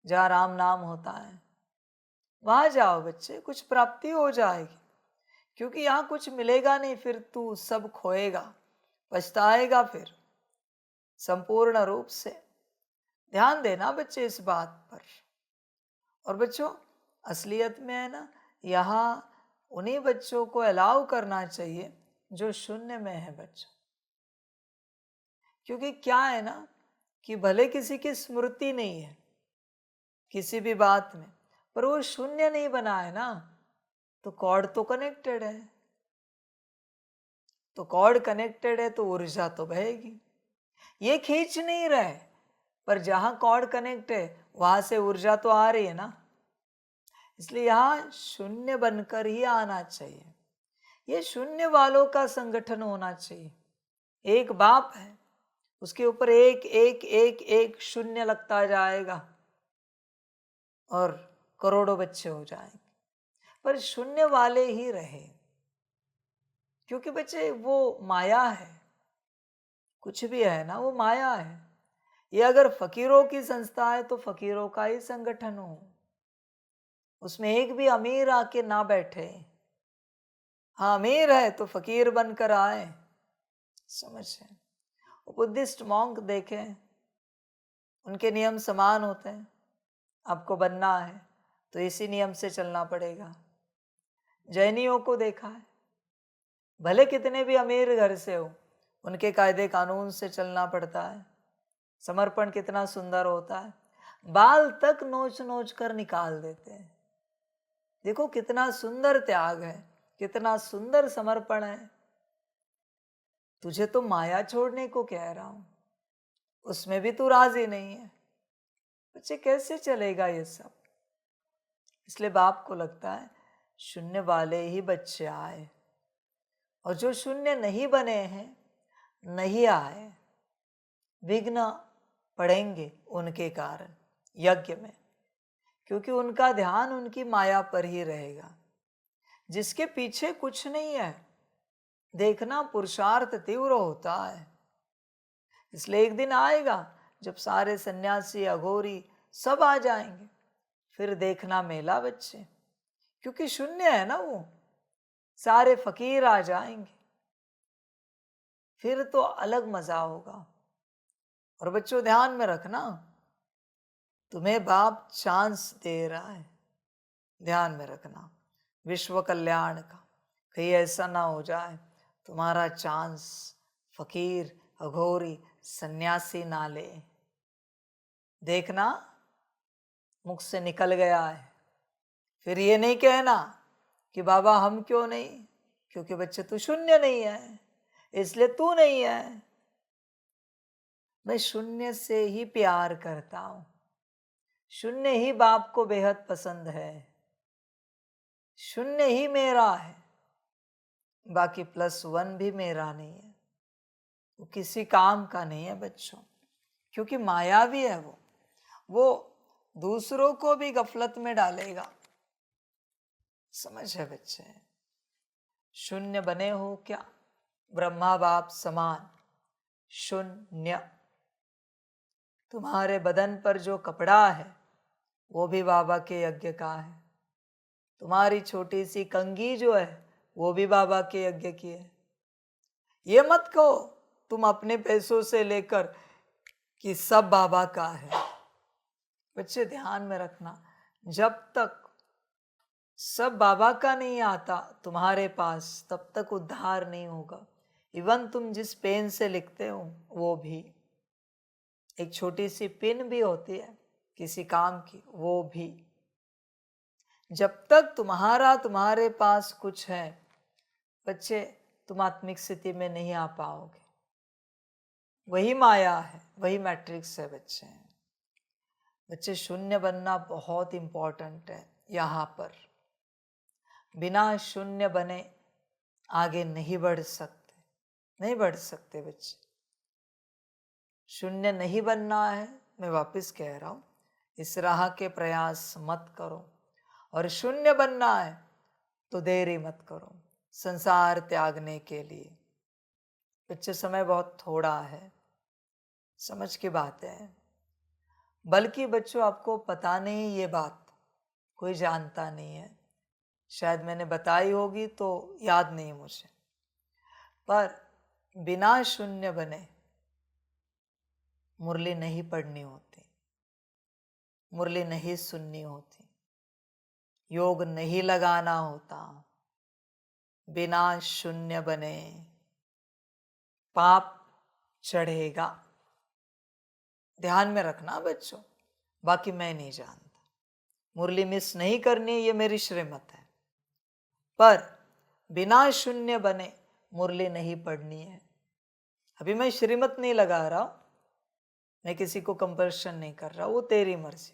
जहाँ राम नाम होता है। वहां जाओ बच्चे, कुछ प्राप्ति हो जाएगी। क्योंकि यहाँ कुछ मिलेगा नहीं, फिर तू सब खोएगा, पछताएगा फिर संपूर्ण रूप से। ध्यान देना बच्चे इस बात पर। और बच्चों, असलियत में है ना, यहाँ उन्हीं बच्चों को अलाउ करना चाहिए जो शून्य में है बच्चों। क्योंकि क्या है ना कि भले किसी की स्मृति नहीं है किसी भी बात में, पर वो शून्य नहीं बना है ना, तो कॉर्ड तो कनेक्टेड है। तो कॉर्ड कनेक्टेड है तो ऊर्जा तो बहेगी। ये खींच नहीं रहे, पर जहां कॉर्ड कनेक्ट है वहां से ऊर्जा तो आ रही है ना। इसलिए यहां शून्य बनकर ही आना चाहिए। ये शून्य वालों का संगठन होना चाहिए। एक बाप है, उसके ऊपर एक एक एक एक शून्य लगता जाएगा और करोड़ों बच्चे हो जाएंगे। पर शून्य वाले ही रहे, क्योंकि बच्चे वो माया है। कुछ भी है ना, वो माया है। ये अगर फकीरों की संस्था है तो फकीरों का ही संगठन हो, उसमें एक भी अमीर आके ना बैठे। हाँ, अमीर है तो फकीर बनकर आए, समझे। बुद्धिस्ट मॉन्क देखें, उनके नियम समान होते हैं। आपको बनना है तो इसी नियम से चलना पड़ेगा। जैनियों को देखा है, भले कितने भी अमीर घर से हो, उनके कायदे कानून से चलना पड़ता है। समर्पण कितना सुंदर होता है, बाल तक नोच नोच कर निकाल देते हैं। देखो कितना सुंदर त्याग है, कितना सुंदर समर्पण है। तुझे तो माया छोड़ने को कह रहा हूं, उसमें भी तू राजी नहीं है। बच्चे कैसे चलेगा ये सब? इसलिए बाप को लगता है शून्य वाले ही बच्चे आए, और जो शून्य नहीं बने हैं, नहीं आए, विघ्न पड़ेंगे उनके कारण यज्ञ में। क्योंकि उनका ध्यान उनकी माया पर ही रहेगा, जिसके पीछे कुछ नहीं है। देखना, पुरुषार्थ तीव्र होता है। इसलिए एक दिन आएगा जब सारे सन्यासी अघोरी सब आ जाएंगे, फिर देखना मेला बच्चे। क्योंकि शून्य है ना वो, सारे फकीर आ जाएंगे, फिर तो अलग मजा होगा। और बच्चों ध्यान में रखना, तुम्हें बाप चांस दे रहा है, ध्यान में रखना, विश्व कल्याण का। कहीं ऐसा ना हो जाए तुम्हारा चांस फकीर अघोरी सन्यासी ना ले। देखना, मुख से निकल गया है, फिर ये नहीं कहना कि बाबा हम क्यों नहीं, क्योंकि बच्चे तू शून्य नहीं है, इसलिए तू नहीं है। मैं शून्य से ही प्यार करता हूं, शून्य ही बाप को बेहद पसंद है, शून्य ही मेरा है, बाकी +1 भी मेरा नहीं है। वो किसी काम का नहीं है बच्चों, क्योंकि मायावी है वो दूसरों को भी गफलत में डालेगा। समझ है बच्चे? शून्य बने हो क्या, ब्रह्मा बाप समान शून्य। तुम्हारे बदन पर जो कपड़ा है वो भी बाबा के यज्ञ का है। तुम्हारी छोटी सी कंघी जो है वो भी बाबा के यज्ञ की है। ये मत कहो तुम अपने पैसों से लेकर कि सब बाबा का है। बच्चे ध्यान में रखना, जब तक सब बाबा का नहीं आता तुम्हारे पास, तब तक उद्धार नहीं होगा। इवन तुम जिस पेन से लिखते हो वो भी, एक छोटी सी पिन भी होती है किसी काम की, वो भी, जब तक तुम्हारे पास कुछ है बच्चे, तुम आत्मिक स्थिति में नहीं आ पाओगे। वही माया है, वही मैट्रिक्स है बच्चे। बच्चे शून्य बनना बहुत इंपॉर्टेंट है यहाँ पर। बिना शून्य बने आगे नहीं बढ़ सकते, नहीं बढ़ सकते बच्चे। शून्य नहीं बनना है, मैं वापस कह रहा हूँ, इस राह के प्रयास मत करो। और शून्य बनना है तो देरी मत करो संसार त्यागने के लिए। बच्चे समय बहुत थोड़ा है, समझ की बात है। बल्कि बच्चों आपको पता नहीं ये बात, कोई जानता नहीं है, शायद मैंने बताई होगी तो याद नहीं मुझे, पर बिना शून्य बने मुरली नहीं पढ़नी होती, मुरली नहीं सुननी होती, योग नहीं लगाना होता। बिना शून्य बने पाप चढ़ेगा। ध्यान में रखना बच्चों, बाकी मैं नहीं जानता। मुरली मिस नहीं करनी ये मेरी श्रीमत है, पर बिना शून्य बने मुरली नहीं पढ़नी है। अभी मैं श्रीमत नहीं लगा रहा हूं, मैं किसी को कंपल्शन नहीं कर रहा, वो तेरी मर्जी,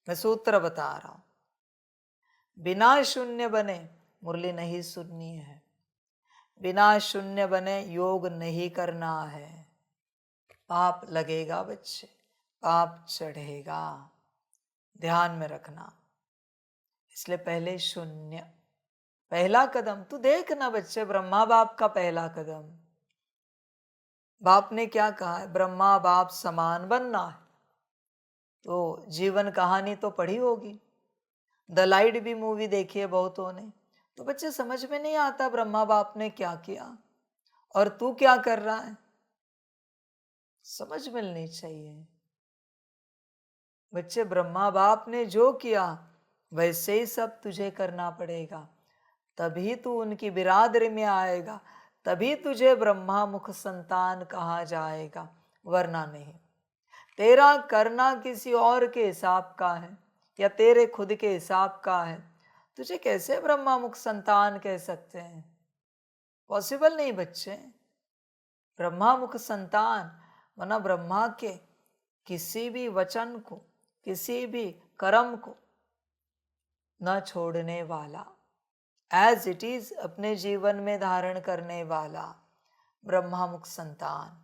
मैं सूत्र बता रहा हूं। बिना शून्य बने मुरली नहीं सुननी है, बिना शून्य बने योग नहीं करना है। पाप लगेगा बच्चे, पाप चढ़ेगा, ध्यान में रखना। इसलिए पहले शून्य, पहला कदम तू देख ना बच्चे, ब्रह्मा बाप का पहला कदम। बाप ने क्या कहा है? ब्रह्मा बाप समान बनना है। तो जीवन कहानी तो पढ़ी होगी, द लाइट भी मूवी देखी है बहुतों ने। तो बच्चे समझ में नहीं आता ब्रह्मा बाप ने क्या किया और तू क्या कर रहा है, समझ मिलनी चाहिए। बच्चे ब्रह्मा बाप ने जो किया वैसे ही सब तुझे करना पड़ेगा, तभी तू उनकी बिरादरी में आएगा, तभी तुझे ब्रह्मा मुख संतान कहा जाएगा, वरना नहीं। तेरा करना किसी और के हिसाब का है या तेरे खुद के हिसाब का है, तुझे कैसे ब्रह्मा मुख संतान कह सकते हैं? पॉसिबल नहीं बच्चे। ब्रह्मा मुख संतान माना ब्रह्मा के किसी भी वचन को, किसी भी कर्म को न छोड़ने वाला, एज इट इज अपने जीवन में धारण करने वाला ब्रह्मा मुख संतान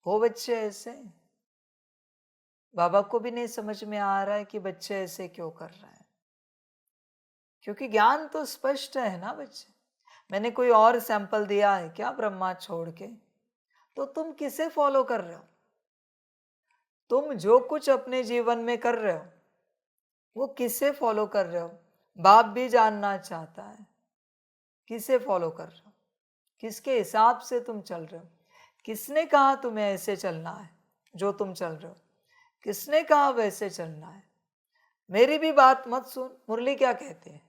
हो बच्चे। ऐसे बाबा को भी नहीं समझ में आ रहा है कि बच्चे ऐसे क्यों कर रहे हैं, क्योंकि ज्ञान तो स्पष्ट है ना बच्चे। मैंने कोई और सैंपल दिया है क्या ब्रह्मा छोड़ के? तो तुम किसे फॉलो कर रहे हो? तुम जो कुछ अपने जीवन में कर रहे हो वो किसे फॉलो कर रहे हो? बाप भी जानना चाहता है किसे फॉलो कर रहे हो, किसके हिसाब से तुम चल रहे हो। किसने कहा तुम्हें ऐसे चलना है जो तुम चल रहे हो? किसने कहा वैसे चलना है? मेरी भी बात मत सुन। मुरली क्या कहती है,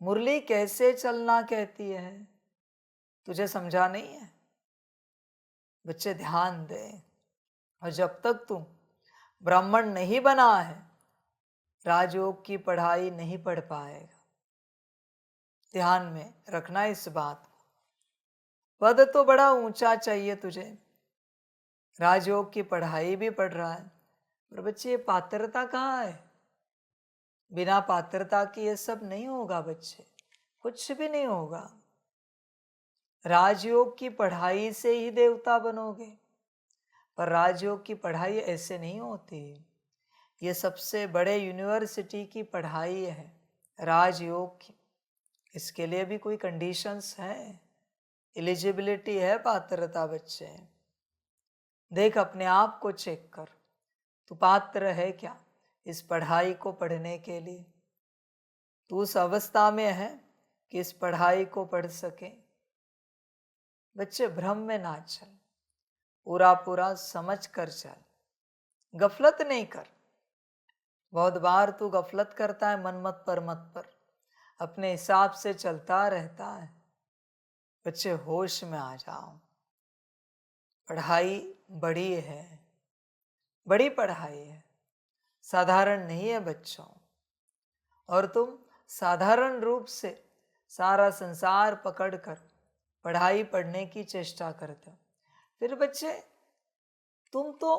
मुरली कैसे चलना कहती है, तुझे समझा नहीं है? बच्चे ध्यान दे। और जब तक तू ब्राह्मण नहीं बना है राजयोग की पढ़ाई नहीं पढ़ पाएगा। ध्यान में रखना इस बात को। पद तो बड़ा ऊंचा चाहिए तुझे, राजयोग की पढ़ाई भी पढ़ रहा है, पर बच्चे ये पात्रता कहाँ है? बिना पात्रता के ये सब नहीं होगा बच्चे, कुछ भी नहीं होगा। राजयोग की पढ़ाई से ही देवता बनोगे, पर राजयोग की पढ़ाई ऐसे नहीं होती। ये सबसे बड़े यूनिवर्सिटी की पढ़ाई है राजयोग की। इसके लिए भी कोई कंडीशंस है, एलिजिबिलिटी है, पात्रता बच्चे। देख अपने आप को चेक कर, तू पात्र है क्या इस पढ़ाई को पढ़ने के लिए? तू उस अवस्था में है कि इस पढ़ाई को पढ़ सके? बच्चे भ्रम में ना चल, पूरा पूरा समझ कर चल, गफलत नहीं कर। बहुत बार तू गफलत करता है, मन मत पर मत पर, अपने हिसाब से चलता रहता है। बच्चे होश में आ जाओ, पढ़ाई बड़ी है, बड़ी पढ़ाई है, साधारण नहीं है बच्चों। और तुम साधारण रूप से सारा संसार पकड़कर पढ़ाई पढ़ने की चेष्टा करते हो। फिर बच्चे तुम तो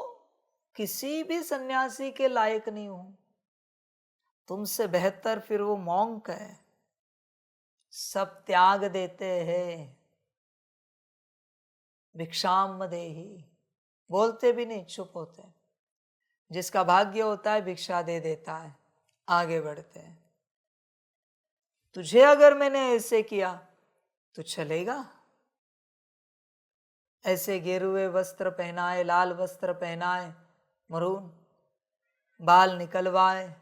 किसी भी सन्यासी के लायक नहीं हो। तुमसे बेहतर फिर वो मॉन्क है, सब त्याग देते हैं, भिक्षाम देहि, बोलते भी नहीं, चुप होते हैं। जिसका भाग्य होता है भिक्षा दे देता है, आगे बढ़ते हैं। तुझे अगर मैंने ऐसे किया तो चलेगा? ऐसे गेरुए वस्त्र पहनाए, लाल वस्त्र पहनाए, मरून बाल निकलवाए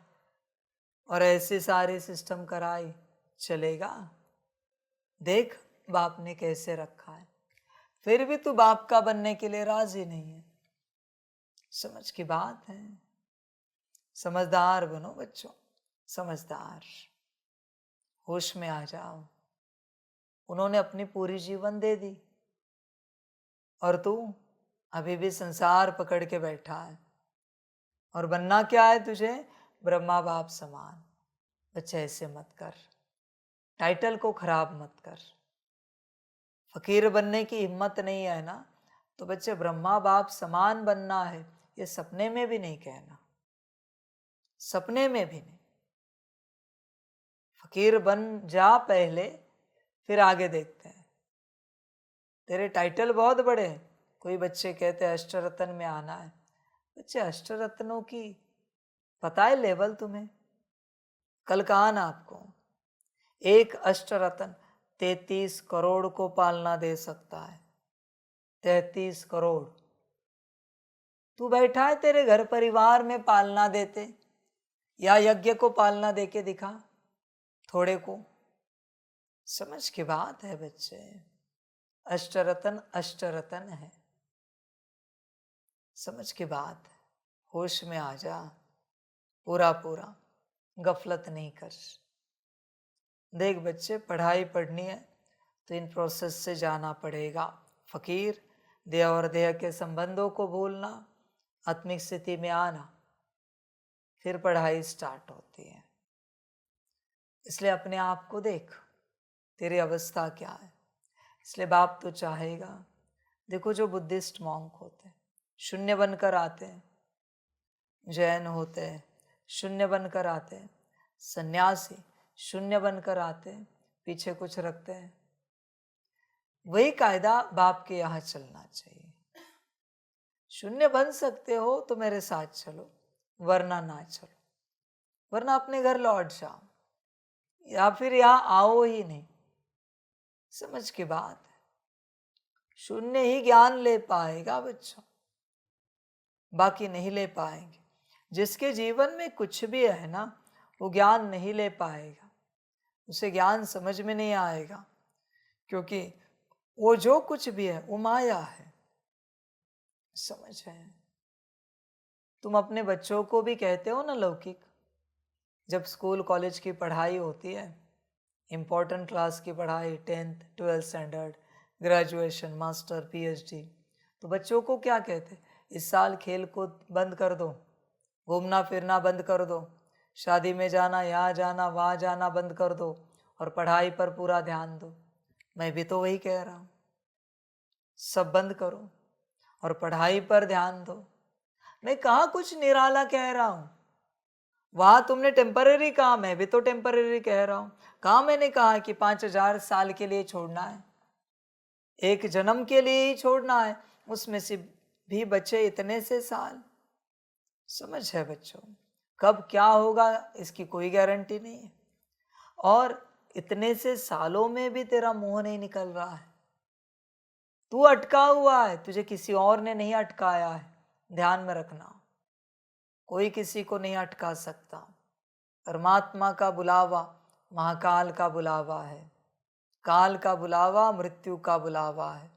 और ऐसे सारे सिस्टम कराए, चलेगा? देख बाप ने कैसे रखा है, फिर भी तू बाप का बनने के लिए राजी नहीं है। समझ की बात है। समझदार बनो बच्चों, समझदार, होश में आ जाओ। उन्होंने अपनी पूरी जीवन दे दी और तू अभी भी संसार पकड़ के बैठा है। और बनना क्या है तुझे? ब्रह्मा बाप समान। बच्चे ऐसे मत कर, टाइटल को खराब मत कर। फकीर बनने की हिम्मत नहीं है ना, तो बच्चे ब्रह्मा बाप समान बनना है, ये सपने में भी नहीं कहना, सपने में भी नहीं। फकीर बन जा पहले, फिर आगे देखते हैं। तेरे टाइटल बहुत बड़े हैं। कोई बच्चे कहते हैं अष्टरत्न में आना है। बच्चे अष्टरत्नों की पता है लेवल तुम्हें? कल कहा ना आपको, एक अष्टरत्न 33 करोड़ को पालना दे सकता है। 33 करोड़। तू बैठा है, तेरे घर परिवार में पालना देते या यज्ञ को पालना दे के दिखा थोड़े को। समझ की बात है बच्चे, अष्टरत्न अष्टरत्न है। समझ की बात है, होश में आ जा, पूरा पूरा गफलत नहीं कर। देख बच्चे, पढ़ाई पढ़नी है तो इन प्रोसेस से जाना पड़ेगा। फकीर, देह और देह के संबंधों को भूलना, आत्मिक स्थिति में आना, फिर पढ़ाई स्टार्ट होती है। इसलिए अपने आप को देख, तेरी अवस्था क्या है। इसलिए बाप तो चाहेगा, देखो जो बुद्धिस्ट मॉन्क होते हैं शून्य बनकर आते हैं, जैन होते हैं शून्य बनकर आते हैं, सन्यासी शून्य बनकर आते हैं, पीछे कुछ रखते हैं। वही कायदा बाप के यहाँ चलना चाहिए। शून्य बन सकते हो तो मेरे साथ चलो, वरना ना चलो, वरना अपने घर लौट जाओ या फिर यहाँ आओ ही नहीं। समझ की बात है। शून्य ही ज्ञान ले पाएगा बच्चों, बाकी नहीं ले पाएंगे। जिसके जीवन में कुछ भी है ना, वो ज्ञान नहीं ले पाएगा, उसे ज्ञान समझ में नहीं आएगा, क्योंकि वो जो कुछ भी है वो माया है। समझ है? तुम अपने बच्चों को भी कहते हो ना लौकिक, जब स्कूल कॉलेज की पढ़ाई होती है, इम्पोर्टेंट क्लास की पढ़ाई, 10th 12th standard, graduation, master, PhD, तो बच्चों को क्या कहते? इस साल खेल कूद बंद कर दो, घूमना फिरना बंद कर दो, शादी में जाना, यहाँ जाना, वहाँ जाना बंद कर दो और पढ़ाई पर पूरा ध्यान दो। मैं भी तो वही कह रहा हूँ, सब बंद करो और पढ़ाई पर ध्यान दो। मैं कहाँ कुछ निराला कह रहा हूँ, वहाँ तुमने टेम्पररी कहा, मैं भी तो टेम्पररी कह रहा हूँ। कहाँ मैंने कहा कि 5000 साल के लिए छोड़ना है, एक जन्म के लिए ही छोड़ना है, उसमें से भी बचे इतने से साल। समझ है बच्चों? कब क्या होगा इसकी कोई गारंटी नहीं है। और इतने से सालों में भी तेरा मुंह नहीं निकल रहा है, तू अटका हुआ है, तुझे किसी और ने नहीं अटकाया है। ध्यान में रखना, कोई किसी को नहीं अटका सकता। परमात्मा का बुलावा महाकाल का बुलावा है, काल का बुलावा मृत्यु का बुलावा है,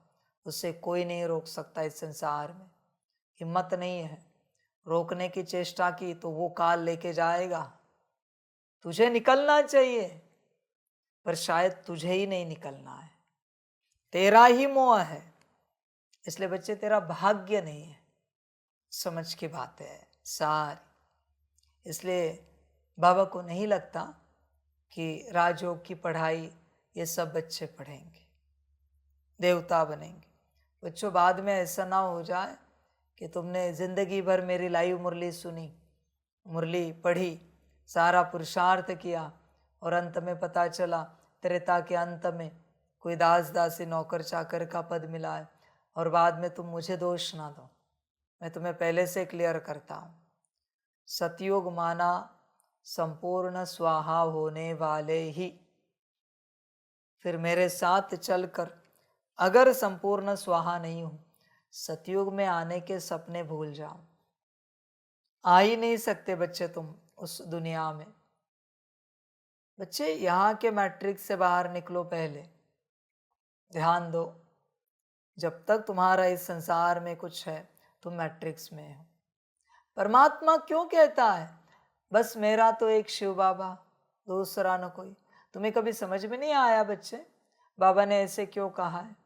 उसे कोई नहीं रोक सकता इस संसार में। हिम्मत नहीं है, रोकने की चेष्टा की तो वो काल लेके जाएगा। तुझे निकलना चाहिए, पर शायद तुझे ही नहीं निकलना है, तेरा ही मोह है। इसलिए बच्चे तेरा भाग्य नहीं है। समझ की बात है सारी। इसलिए बाबा को नहीं लगता कि राजयोग की पढ़ाई ये सब बच्चे पढ़ेंगे, देवता बनेंगे। बच्चों, बाद में ऐसा ना हो जाए कि तुमने जिंदगी भर मेरी लाइव मुरली सुनी, मुरली पढ़ी, सारा पुरुषार्थ किया और अंत में पता चला त्रेता के अंत में कोई दास दासी नौकर चाकर का पद मिला है, और बाद में तुम मुझे दोष ना दो। मैं तुम्हें पहले से क्लियर करता हूँ, सतयुग माना संपूर्ण स्वाहा होने वाले ही फिर मेरे साथ चलकर अगर संपूर्ण स्वाहा नहीं हूं, सतयुग में आने के सपने भूल जाओ। आ ही नहीं सकते बच्चे तुम उस दुनिया में। बच्चे यहाँ के मैट्रिक्स से बाहर निकलो। पहले ध्यान दो, जब तक तुम्हारा इस संसार में कुछ है तुम मैट्रिक्स में हो। परमात्मा क्यों कहता है बस मेरा तो एक शिव बाबा, दूसरा न कोई? तुम्हें कभी समझ में नहीं आया बच्चे, बाबा ने ऐसे क्यों कहा है?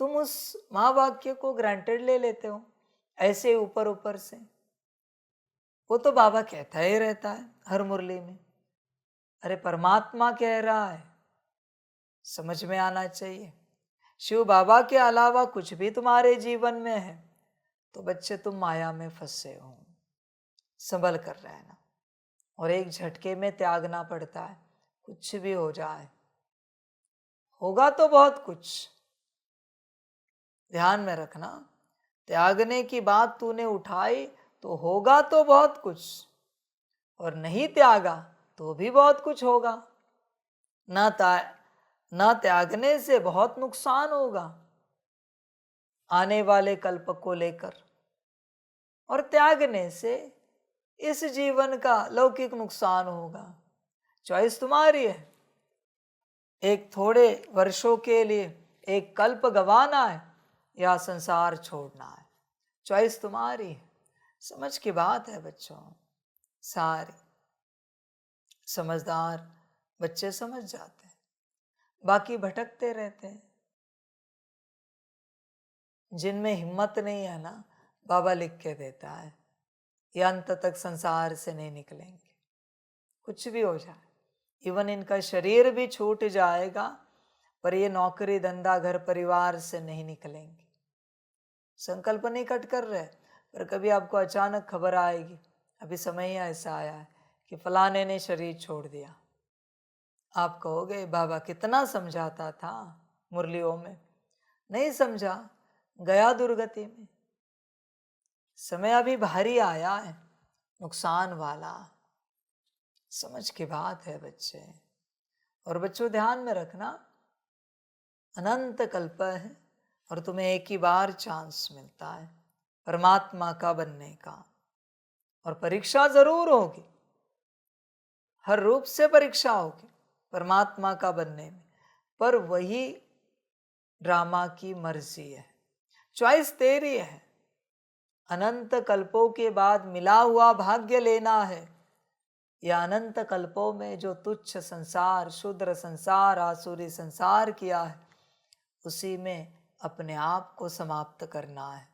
तुम उस महावाक्य को ग्रांटेड ले लेते हो ऐसे ऊपर ऊपर से। वो तो बाबा कहता ही रहता है हर मुरली में। अरे परमात्मा कह रहा है, समझ में आना चाहिए। शिव बाबा के अलावा कुछ भी तुम्हारे जीवन में है तो बच्चे तुम माया में फंसे हो। संभल कर रहना, और एक झटके में त्यागना पड़ता है। कुछ भी हो जाए, होगा तो बहुत कुछ। ध्यान में रखना, त्यागने की बात तूने उठाई तो होगा तो बहुत कुछ, और नहीं त्यागा तो भी बहुत कुछ होगा। ना त्यागने से बहुत नुकसान होगा आने वाले कल्प को लेकर, और त्यागने से इस जीवन का लौकिक नुकसान होगा। चॉइस तुम्हारी है। एक थोड़े वर्षों के लिए एक कल्प गंवाना है या संसार छोड़ना है, चॉइस तुम्हारी है। समझ की बात है बच्चों, सारी समझदार बच्चे समझ जाते हैं, बाकी भटकते रहते हैं। जिनमें हिम्मत नहीं है ना, बाबा लिख के देता है ये अंत तक संसार से नहीं निकलेंगे। कुछ भी हो जाए, इवन इनका शरीर भी छूट जाएगा पर ये नौकरी धंधा घर परिवार से नहीं निकलेंगे। संकल्प नहीं कट कर रहे, पर कभी आपको अचानक खबर आएगी, अभी समय ही ऐसा आया है कि फलाने ने शरीर छोड़ दिया। आप कहोगे बाबा कितना समझाता था मुरलियों में, नहीं समझा, गया दुर्गति में। समय अभी भारी आया है, नुकसान वाला। समझ की बात है बच्चे। और बच्चों ध्यान में रखना, अनंत कल्प है और तुम्हें एक ही बार चांस मिलता है परमात्मा का बनने का। और परीक्षा जरूर होगी, हर रूप से परीक्षा होगी परमात्मा का बनने में, पर वही ड्रामा की मर्जी है, चॉइस तेरी है। अनंत कल्पों के बाद मिला हुआ भाग्य लेना है या अनंत कल्पों में जो तुच्छ संसार, शूद्र संसार, आसुरी संसार किया है उसी में अपने आप को समाप्त करना है।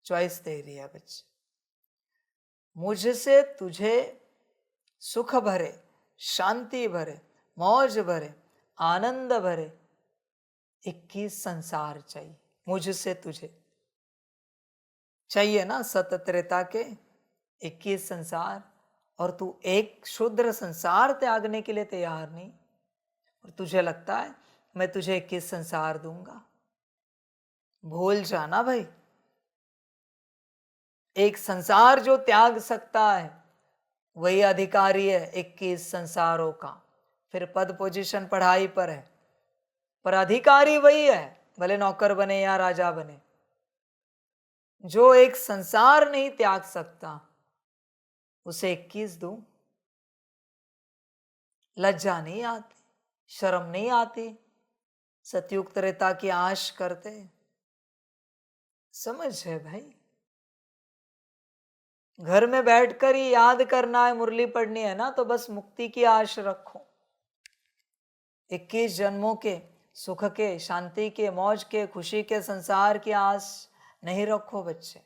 चॉइस तेरी है बच्चे। मुझसे तुझे सुख भरे, शांति भरे, मौज भरे, आनंद भरे 21 संसार चाहिए। मुझसे तुझे चाहिए ना, सत त्रेता के 21 संसार, और तू एक शूद्र संसार त्यागने के लिए तैयार नहीं, और तुझे लगता है मैं तुझे 21 संसार दूंगा। भूल जाना भाई, एक संसार जो त्याग सकता है वही अधिकारी है 21 संसारों का। फिर पद पोजीशन पढ़ाई पर है, पर अधिकारी वही है, भले नौकर बने या राजा बने। जो एक संसार नहीं त्याग सकता उसे 21 दूं? लज्जा नहीं आती, शर्म नहीं आती? सतयुग त्रेता की आश करते? समझ है भाई। घर में बैठकर ही याद करना है, मुरली पढ़नी है ना, तो बस मुक्ति की आश रखो। 21 जन्मों के सुख के, शांति के, मौज के, खुशी के संसार की आस नहीं रखो बच्चे।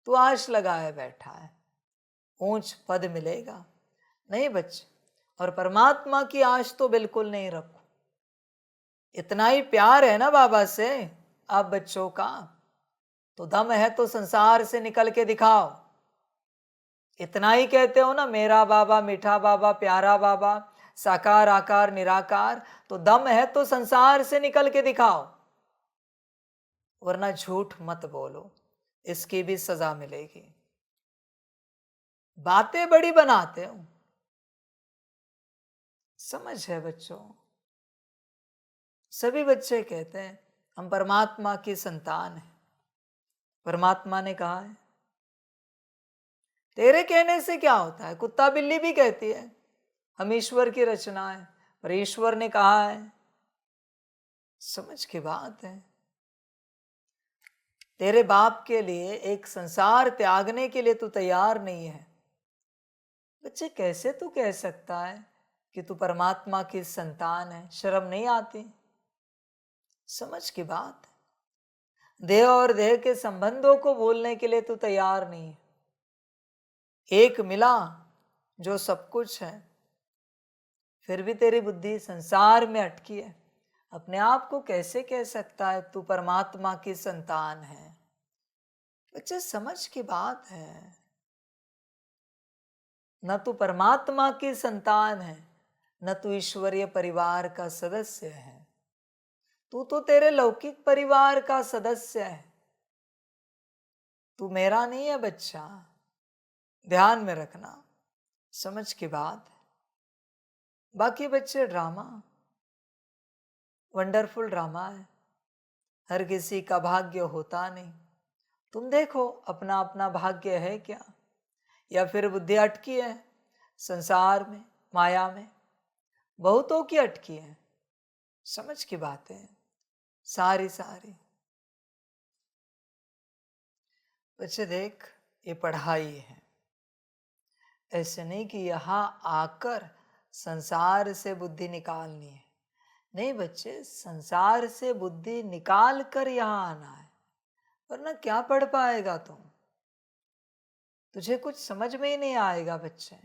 तू आश लगाए बैठा है ऊंच पद मिलेगा, नहीं बच्चे। और परमात्मा की आश तो बिल्कुल नहीं रखो। इतना ही प्यार है ना बाबा से आप बच्चों का, तो दम है तो संसार से निकल के दिखाओ। इतना ही कहते हो ना, मेरा बाबा, मीठा बाबा, प्यारा बाबा, साकार आकार निराकार, तो दम है तो संसार से निकल के दिखाओ, वरना झूठ मत बोलो, इसकी भी सजा मिलेगी। बातें बड़ी बनाते हो। समझ है बच्चों। सभी बच्चे कहते हैं हम परमात्मा की संतान हैं। परमात्मा ने कहा है, तेरे कहने से क्या होता है? कुत्ता बिल्ली भी कहती है हम ईश्वर की रचना है, पर ईश्वर ने कहा है। समझ की बात है। तेरे बाप के लिए एक संसार त्यागने के लिए तू तैयार नहीं है। बच्चे कैसे तू कह सकता है कि तू परमात्मा की संतान है? शर्म नहीं आती? समझ की बात है। देह और देह के संबंधों को बोलने के लिए तू तैयार नहीं है। एक मिला जो सब कुछ है, फिर भी तेरी बुद्धि संसार में अटकी है। अपने आप को कैसे कह सकता है तू परमात्मा की संतान है? बच्चे समझ की बात है। न तू परमात्मा की संतान है, न तू ईश्वरीय परिवार का सदस्य है। तू तो तेरे लौकिक परिवार का सदस्य है। तू मेरा नहीं है बच्चा, ध्यान में रखना। समझ की बात है। बाकी बच्चे ड्रामा वंडरफुल ड्रामा है, हर किसी का भाग्य होता नहीं। तुम देखो अपना अपना भाग्य है क्या, या फिर बुद्धि अटकी है संसार में, माया में? बहुतों की अटकी है। समझ की बातें सारी सारी। बच्चे देख, ये पढ़ाई है, ऐसे नहीं कि यहाँ आकर संसार से बुद्धि निकालनी है। नहीं बच्चे, संसार से बुद्धि निकाल कर यहाँ आना है, वरना क्या पढ़ पाएगा तुम? तुझे कुछ समझ में ही नहीं आएगा बच्चे,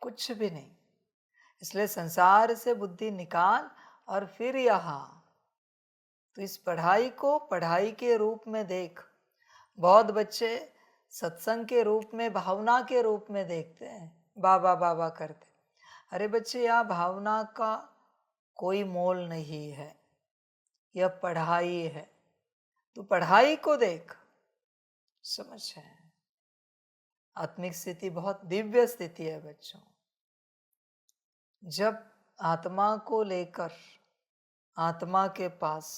कुछ भी नहीं। इसलिए संसार से बुद्धि निकाल और फिर यहाँ। तो इस पढ़ाई को पढ़ाई के रूप में देख। बहुत बच्चे सत्संग के रूप में, भावना के रूप में देखते हैं, बाबा बाबा करते। अरे बच्चे, यह भावना का कोई मोल नहीं है, यह पढ़ाई है। तू पढ़ाई को देख। समझ है? आत्मिक स्थिति बहुत दिव्य स्थिति है बच्चों। जब आत्मा को लेकर आत्मा के पास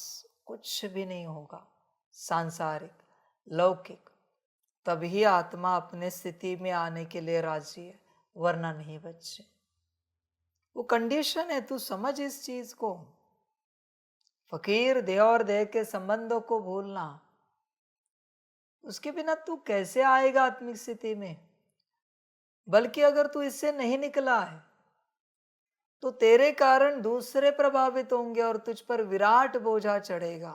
कुछ भी नहीं होगा, सांसारिक लौकिक, तभी आत्मा अपने स्थिति में आने के लिए राजी है, वरना नहीं बच्चे। वो कंडीशन है, तू समझ इस चीज को। फकीर देह और देह के संबंधों को भूलना, उसके बिना तू कैसे आएगा आत्मिक स्थिति में? बल्कि अगर तू इससे नहीं निकला है तो तेरे कारण दूसरे प्रभावित होंगे और तुझ पर विराट बोझा चढ़ेगा।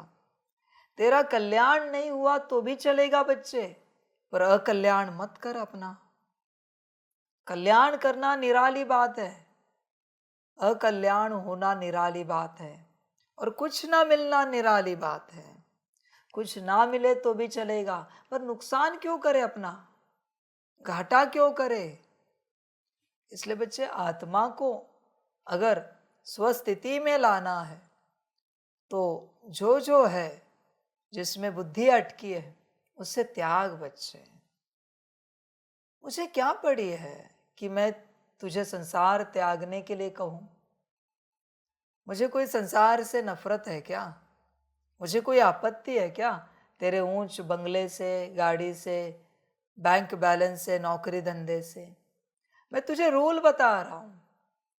तेरा कल्याण नहीं हुआ तो भी चलेगा बच्चे, पर अकल्याण मत कर अपना। कल्याण करना निराली बात है, अकल्याण होना निराली बात है, और कुछ ना मिलना निराली बात है। कुछ ना मिले तो भी चलेगा, पर नुकसान क्यों करे अपना, घाटा क्यों करे? इसलिए बच्चे, आत्मा को अगर स्वस्थिति में लाना है तो जो जो है जिसमें बुद्धि अटकी है उससे त्याग। बच्चे, मुझे क्या पड़ी है कि मैं तुझे संसार त्यागने के लिए कहूं? मुझे कोई संसार से नफरत है क्या? मुझे कोई आपत्ति है क्या तेरे ऊंच बंगले से, गाड़ी से, बैंक बैलेंस से, नौकरी धंधे से? मैं तुझे रूल बता रहा हूं,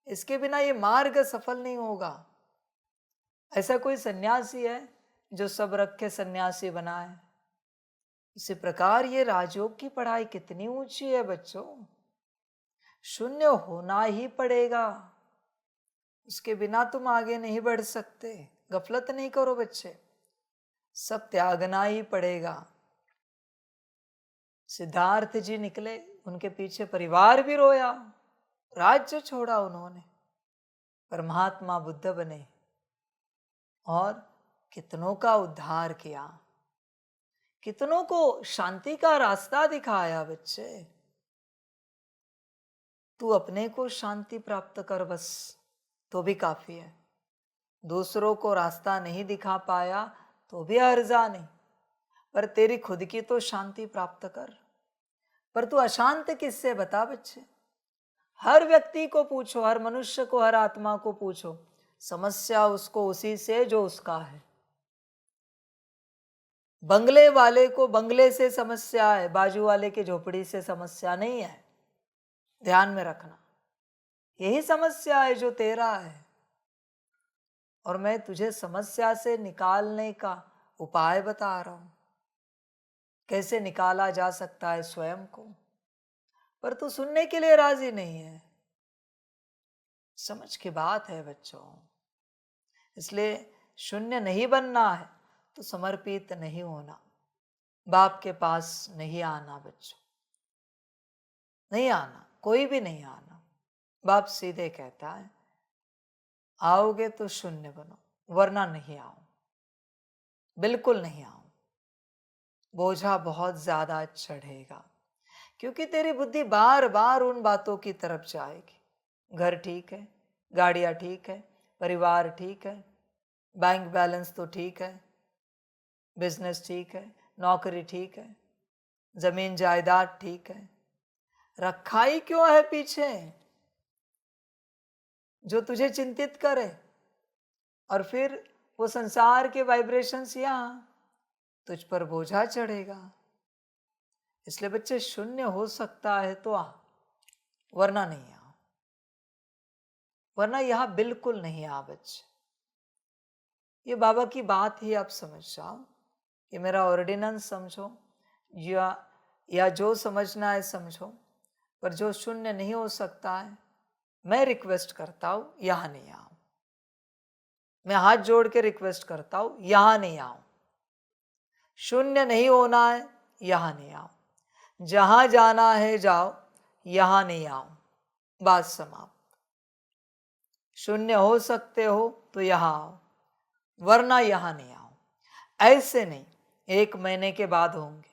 इसके बिना ये मार्ग सफल नहीं होगा। ऐसा कोई सन्यासी है जो सब रख के सन्यासी बना है? इसी प्रकार ये राजयोग की पढ़ाई कितनी ऊंची है बच्चों। शून्य होना ही पड़ेगा, उसके बिना तुम आगे नहीं बढ़ सकते। गफलत नहीं करो बच्चे, सब त्यागना ही पड़ेगा। सिद्धार्थ जी निकले, उनके पीछे परिवार भी रोया, राज्य छोड़ा उन्होंने, पर महात्मा बुद्ध बने और कितनों का उद्धार किया, कितनों को शांति का रास्ता दिखाया। बच्चे, तू अपने को शांति प्राप्त कर बस, तो भी काफी है। दूसरों को रास्ता नहीं दिखा पाया तो भी अर्जा नहीं, पर तेरी खुद की तो शांति प्राप्त कर। पर तू अशांत किससे बता बच्चे? हर व्यक्ति को पूछो, हर मनुष्य को, हर आत्मा को पूछो, समस्या उसको उसी से जो उसका है। बंगले वाले को बंगले से समस्या है, बाजू वाले की झोपड़ी से समस्या नहीं है। ध्यान में रखना, यही समस्या है जो तेरा है, और मैं तुझे समस्या से निकालने का उपाय बता रहा हूं, कैसे निकाला जा सकता है स्वयं को। पर तू सुनने के लिए राजी नहीं है। समझ की बात है बच्चों। इसलिए शून्य नहीं बनना है तो समर्पित नहीं होना, बाप के पास नहीं आना बच्चों, नहीं आना, कोई भी नहीं आना। बाप सीधे कहता है आओगे तो शून्य बनो, वरना नहीं आओ, बिल्कुल नहीं आओ। बोझा बहुत ज्यादा चढ़ेगा, क्योंकि तेरी बुद्धि बार बार उन बातों की तरफ जाएगी। घर ठीक है, गाड़ियां ठीक है, परिवार ठीक है, बैंक बैलेंस तो ठीक है, बिजनेस ठीक है, नौकरी ठीक है, जमीन जायदाद ठीक है, रखा ही क्यों है पीछे जो तुझे चिंतित करे? और फिर वो संसार के वाइब्रेशंस यहां तुझ पर बोझा चढ़ेगा। इसलिए बच्चे शून्य हो सकता है तो आ, वरना नहीं आओ, वरना यहां बिल्कुल नहीं आ बच्चे। ये बाबा की बात ही आप समझ जाओ, ये मेरा ऑर्डिनेंस समझो, या जो समझना है समझो, पर जो शून्य नहीं हो सकता है, मैं रिक्वेस्ट करता हूं यहां नहीं आओ। मैं हाथ जोड़ के रिक्वेस्ट करता हूं यहां नहीं आओ। शून्य नहीं होना है, यहां नहीं आओ। जहां जाना है जाओ, यहां नहीं आओ। बात समाप्त। शून्य हो सकते हो तो यहां आओ, वरना यहां नहीं आओ। ऐसे नहीं, 1 महीने के बाद होंगे,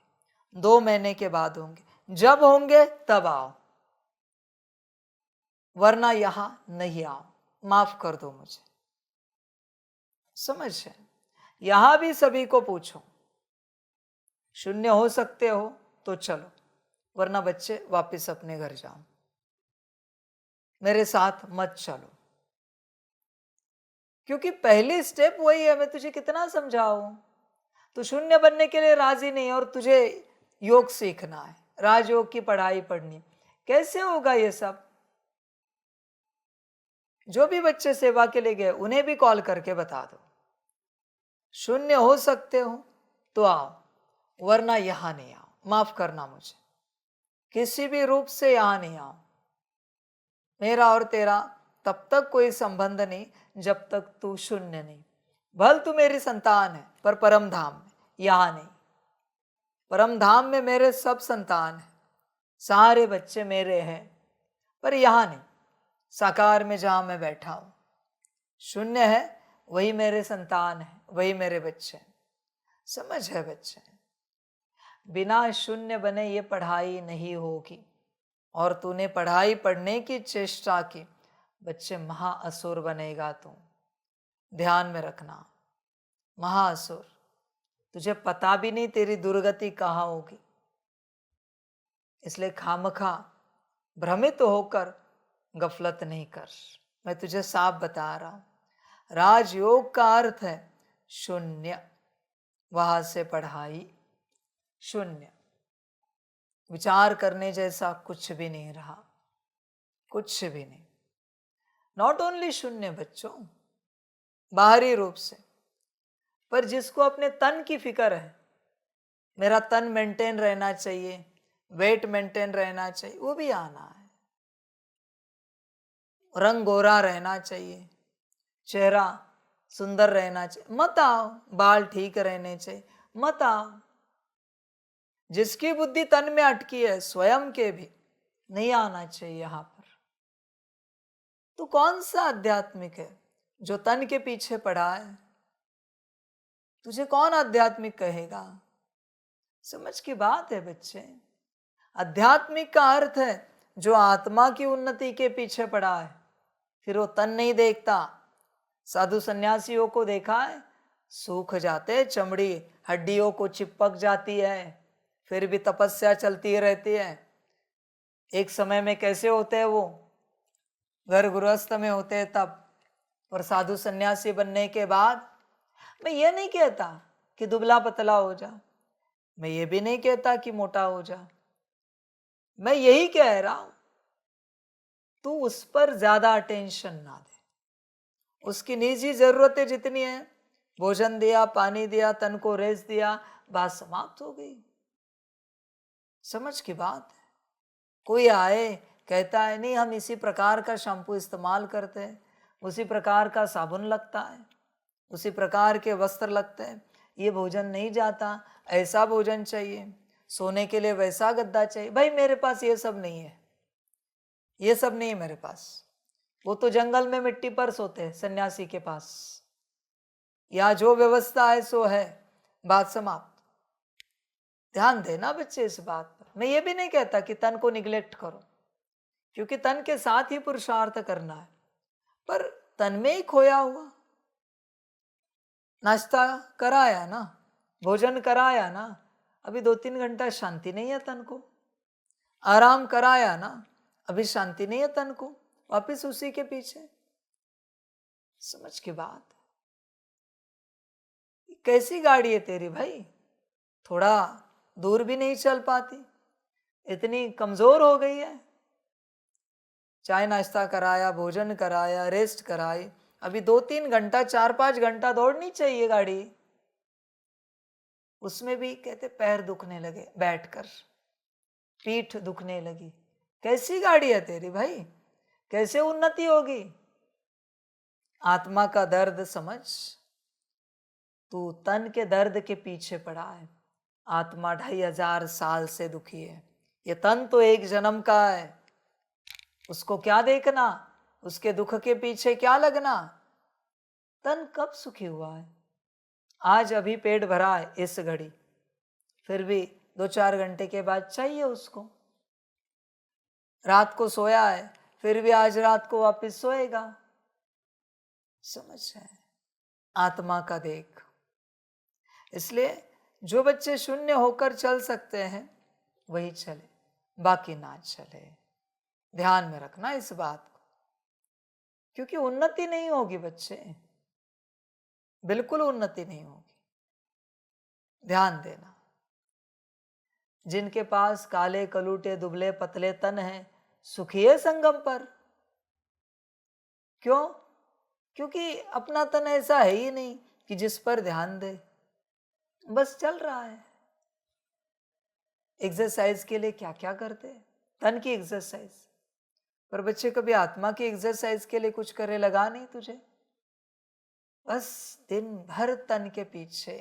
2 महीने के बाद होंगे, जब होंगे तब आओ, वरना यहां नहीं आओ। माफ कर दो मुझे। समझ है? यहां भी सभी को पूछो, शून्य हो सकते हो तो चलो, वरना बच्चे वापस अपने घर जाओ, मेरे साथ मत चलो। क्योंकि पहली स्टेप वही है। मैं तुझे कितना समझाऊं, तू शून्य बनने के लिए राजी नहीं, और तुझे योग सीखना है, राजयोग की पढ़ाई पढ़नी। कैसे होगा ये सब? जो भी बच्चे सेवा के लिए गए उन्हें भी कॉल करके बता दो, शून्य हो सकते हो तो आओ, वरना यहां नहीं आओ। माफ करना मुझे, किसी भी रूप से यहां नहीं आओ। मेरा और तेरा तब तक कोई संबंध नहीं जब तक तू शून्य नहीं। भल तू मेरी संतान है, पर परम धाम में यहां नहीं। परम धाम में मेरे सब संतान हैं, सारे बच्चे मेरे हैं, पर यहां नहीं। साकार में जहां मैं बैठा हूं, शून्य है, वही मेरे संतान है, वही मेरे बच्चे हैं। समझ है बच्चे? बिना शून्य बने ये पढ़ाई नहीं होगी। और तूने पढ़ाई पढ़ने की चेष्टा की, बच्चे महाअसुर बनेगा तू। ध्यान में रखना, महाअसुर। तुझे पता भी नहीं तेरी दुर्गति कहाँ होगी। इसलिए खामखा भ्रमित होकर गफलत नहीं कर। मैं तुझे साफ बता रहा हूं, राजयोग का अर्थ है शून्य। वहां से पढ़ाई शून्य, विचार करने जैसा कुछ भी नहीं रहा, कुछ भी नहीं। नॉट ओनली शून्य बच्चों, बाहरी रूप से, पर जिसको अपने तन की फिक्र है, मेरा तन मेंटेन रहना चाहिए, वेट मेंटेन रहना चाहिए, वो भी आना है। रंग गोरा रहना चाहिए, चेहरा सुंदर रहना चाहिए, मत आओ। बाल ठीक रहने चाहिए, मत आओ। जिसकी बुद्धि तन में अटकी है, स्वयं के भी नहीं आना चाहिए यहां पर। तो कौन सा आध्यात्मिक है जो तन के पीछे पड़ा है? तुझे कौन आध्यात्मिक कहेगा? समझ की बात है बच्चे। आध्यात्मिक का अर्थ है जो आत्मा की उन्नति के पीछे पड़ा है, फिर वो तन नहीं देखता। साधु सन्यासियों को देखा है, सूख जाते, चमड़ी हड्डियों को चिपक जाती है, फिर भी तपस्या चलती रहती है। एक समय में कैसे होते हैं वो? घर गृहस्थ में होते हैं तब और साधु सन्यासी बनने के बाद मैं ये नहीं कहता कि दुबला पतला हो जा, मैं ये भी नहीं कहता कि मोटा हो जा, मैं यही कह रहा हूं तू उस पर ज्यादा अटेंशन ना दे। उसकी निजी जरूरतें जितनी है, भोजन दिया, पानी दिया, तन को रेस्ट दिया, बात समाप्त हो गई। समझ की बात है। कोई आए कहता है नहीं हम इसी प्रकार का शैम्पू इस्तेमाल करते हैं, उसी प्रकार का साबुन लगता है, उसी प्रकार के वस्त्र लगते हैं, ये भोजन नहीं जाता, ऐसा भोजन चाहिए, सोने के लिए वैसा गद्दा चाहिए। भाई मेरे पास ये सब नहीं है, ये सब नहीं है मेरे पास। वो तो जंगल में मिट्टी पर सोते हैं सन्यासी के पास। या जो व्यवस्था है सो है, बात समाप्त। ध्यान देना बच्चे इस बात पर। मैं ये भी नहीं कहता कि तन को निग्लेक्ट करो, क्योंकि तन के साथ ही पुरुषार्थ करना है, पर तन में ही खोया हुआ। नाश्ता कराया ना, भोजन कराया ना, अभी 2-3 घंटा शांति नहीं है तन को। आराम कराया ना, अभी शांति नहीं है तन को, वापिस उसी के पीछे। समझ की बात। कैसी गाड़ी है तेरी भाई, थोड़ा दूर भी नहीं चल पाती, इतनी कमजोर हो गई है। चाय नाश्ता कराया, भोजन कराया, रेस्ट कराई, अभी 2-3 घंटा 4-5 घंटा दौड़नी चाहिए गाड़ी। उसमें भी कहते पैर दुखने लगे बैठकर, पीठ दुखने लगी। कैसी गाड़ी है तेरी भाई, कैसे उन्नति होगी। आत्मा का दर्द समझ, तू तन के दर्द के पीछे पड़ा है। आत्मा 2500 साल से दुखी है, ये तन तो 1 जन्म का है, उसको क्या देखना, उसके दुख के पीछे क्या लगना। तन कब सुखी हुआ है, आज अभी पेट भरा है इस घड़ी, फिर भी 2-4 घंटे के बाद चाहिए उसको। रात को सोया है, फिर भी आज रात को वापस सोएगा। समझ है, आत्मा का देख। इसलिए जो बच्चे शून्य होकर चल सकते हैं वही चले, बाकी ना चले। ध्यान में रखना इस बात को, क्योंकि उन्नति नहीं होगी बच्चे, बिल्कुल उन्नति नहीं होगी। ध्यान देना। जिनके पास काले कलूटे दुबले पतले तन हैं, सुखी है संगम पर। क्यों? क्योंकि अपना तन ऐसा है ही नहीं कि जिस पर ध्यान दे, बस चल रहा है। एक्सरसाइज के लिए क्या क्या करते हैं, तन की एक्सरसाइज, पर बच्चे कभी आत्मा की एक्सरसाइज के लिए कुछ करे लगा नहीं तुझे। बस दिन भर तन के पीछे,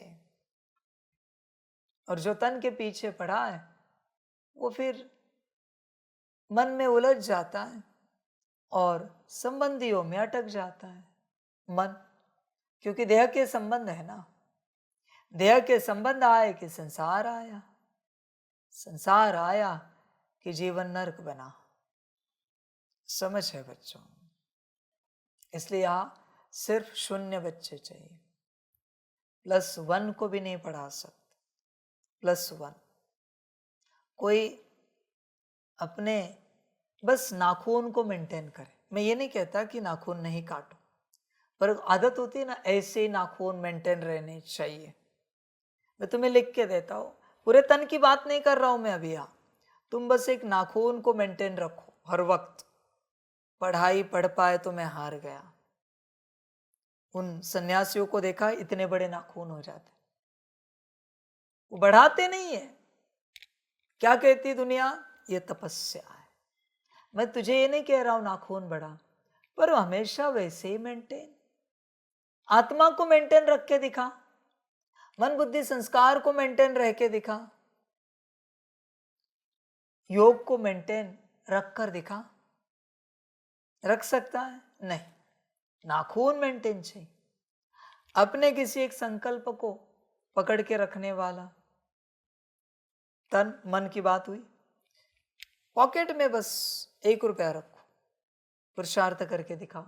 और जो तन के पीछे पड़ा है वो फिर मन में उलझ जाता है और संबंधियों में अटक जाता है मन, क्योंकि देह के संबंध है ना। देह के संबंध आए कि संसार आया, संसार आया कि जीवन नरक बना। समझ है बच्चों। इसलिए यहां सिर्फ शून्य बच्चे चाहिए, +1 को भी नहीं पढ़ा सकते। +1 कोई अपने बस नाखून को मेंटेन करे। मैं ये नहीं कहता कि नाखून नहीं काटो, पर आदत होती है ना, ऐसे ही नाखून मेंटेन रहने चाहिए। मैं तुम्हें लिख के देता हूँ, पूरे तन की बात नहीं कर रहा हूं मैं अभी यहाँ। तुम बस एक नाखून को मेंटेन रखो हर वक्त। पढ़ाई पढ़ पाए तो मैं हार गया। उन सन्यासियों को देखा, इतने बड़े नाखून हो जाते, वो बढ़ाते नहीं है। क्या कहती दुनिया, ये तपस्या है। मैं तुझे ये नहीं कह रहा हूं नाखून बढ़ा, पर हमेशा वैसे ही मेंटेन। आत्मा को मेंटेन रख के दिखा, मन बुद्धि संस्कार को मेंटेन रह के दिखा, योग को मेंटेन रख कर दिखा। रख सकता है? नहीं, नाखून मेंटेन चाहिए। अपने किसी एक संकल्प को पकड़ के रखने वाला तन मन की बात हुई। पॉकेट में बस 1 रुपया रखो, पुरुषार्थ करके दिखाओ।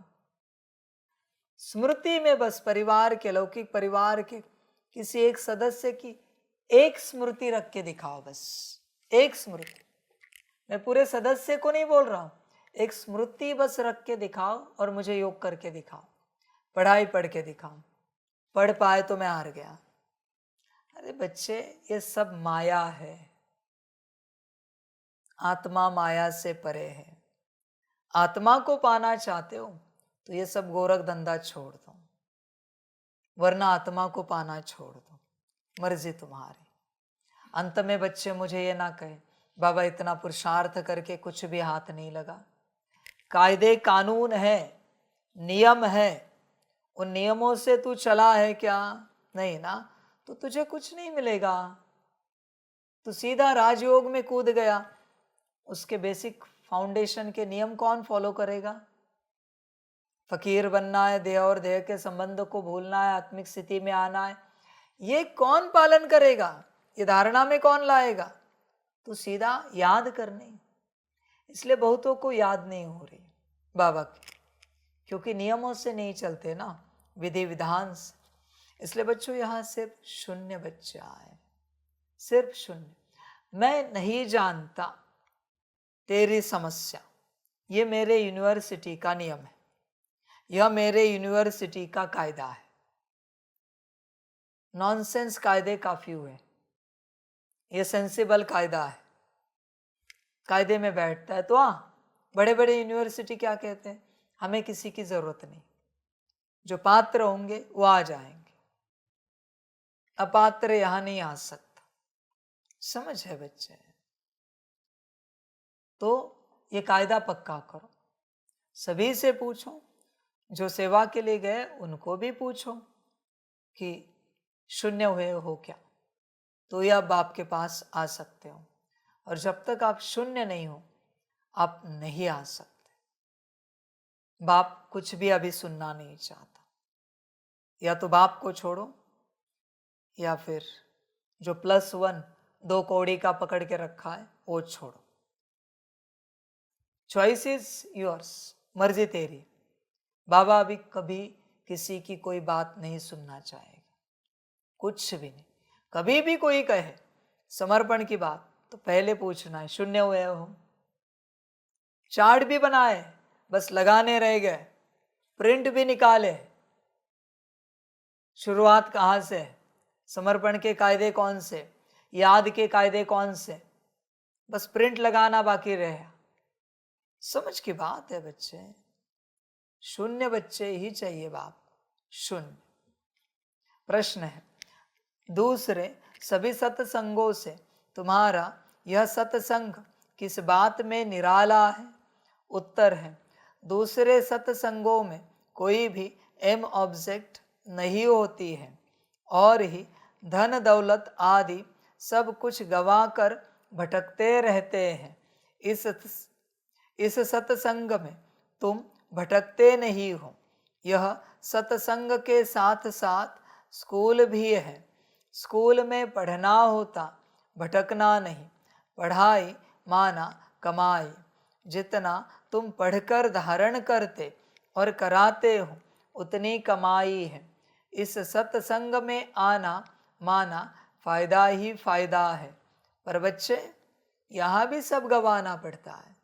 स्मृति में बस परिवार के, लौकिक परिवार के किसी एक सदस्य की एक स्मृति रख के दिखाओ, बस एक स्मृति। मैं पूरे सदस्य को नहीं बोल रहा हूं, एक स्मृति बस रख के दिखाओ और मुझे योग करके दिखाओ। पढ़ाई पढ़ के दिखाऊं, पढ़ पाए तो मैं हार गया। अरे बच्चे, ये सब माया है, आत्मा माया से परे है। आत्मा को पाना चाहते हो तो ये सब गोरख धंधा छोड़ दो, वरना आत्मा को पाना छोड़ दो, मर्जी तुम्हारी। अंत में बच्चे मुझे ये ना कहे बाबा इतना पुरुषार्थ करके कुछ भी हाथ नहीं लगा। कायदे कानून है, नियम है, उन नियमों से तू चला है क्या? नहीं ना, तो तुझे कुछ नहीं मिलेगा। तू सीधा राजयोग में कूद गया, उसके बेसिक फाउंडेशन के नियम कौन फॉलो करेगा? फकीर बनना है, देह और देह के संबंध को भूलना है, आत्मिक स्थिति में आना है, ये कौन पालन करेगा? ये धारणा में कौन लाएगा? तो सीधा याद करने। इसलिए बहुतों को याद नहीं हो रही बाबा की, क्योंकि नियमों से नहीं चलते ना, विधि विधान से। इसलिए बच्चों यहाँ सिर्फ शून्य बच्चा है, सिर्फ शून्य। मैं नहीं जानता तेरी समस्या, ये मेरे यूनिवर्सिटी का नियम है, यह मेरे यूनिवर्सिटी का कायदा है। नॉनसेंस कायदे काफी हुए, ये सेंसिबल कायदा है, कायदे में बैठता है। तो हाँ, बड़े बड़े यूनिवर्सिटी क्या कहते हैं, हमें किसी की जरूरत नहीं, जो पात्र होंगे वो आ जाएंगे, अपात्र यहां नहीं आ सकता। समझ है बच्चे? तो ये कायदा पक्का करो, सभी से पूछो, जो सेवा के लिए गए उनको भी पूछो कि शून्य हुए हो क्या, तो ये अब आपके पास आ सकते हो। और जब तक आप शून्य नहीं हो आप नहीं आ सकते। बाप कुछ भी अभी सुनना नहीं चाहता, या तो बाप को छोड़ो या फिर जो +1 2 कौड़ी का पकड़ के रखा है वो छोड़ो। चॉइस इज योर्स, मर्जी तेरी। बाबा अभी कभी किसी की कोई बात नहीं सुनना चाहेगा, कुछ भी नहीं। कभी भी कोई कहे समर्पण की बात तो पहले पूछना है शून्य हुए हो? चार्ट भी बनाए, बस लगाने रह गए, प्रिंट भी निकाले, शुरुआत कहाँ से, समर्पण के कायदे कौन से, याद के कायदे कौन से, बस प्रिंट लगाना बाकी रहे। समझ की बात है बच्चे, शून्य बच्चे ही चाहिए बाप को, शून्य। प्रश्न है, दूसरे सभी सत्संगों से तुम्हारा यह सत्संग किस बात में निराला है? उत्तर है, दूसरे सत्संगों में कोई भी एम ऑब्जेक्ट नहीं होती है और ही धन दौलत आदि सब कुछ गवा कर भटकते रहते हैं। इस सत्संग में तुम भटकते नहीं हो। यह सत्संग के साथ साथ स्कूल भी है। स्कूल में पढ़ना होता, भटकना नहीं। पढ़ाई माना कमाई, जितना तुम पढ़कर धारण करते और कराते हो उतनी कमाई है। इस सत्संग में आना माना फायदा ही फायदा है। पर बच्चे, यहाँ भी सब गंवाना पड़ता है,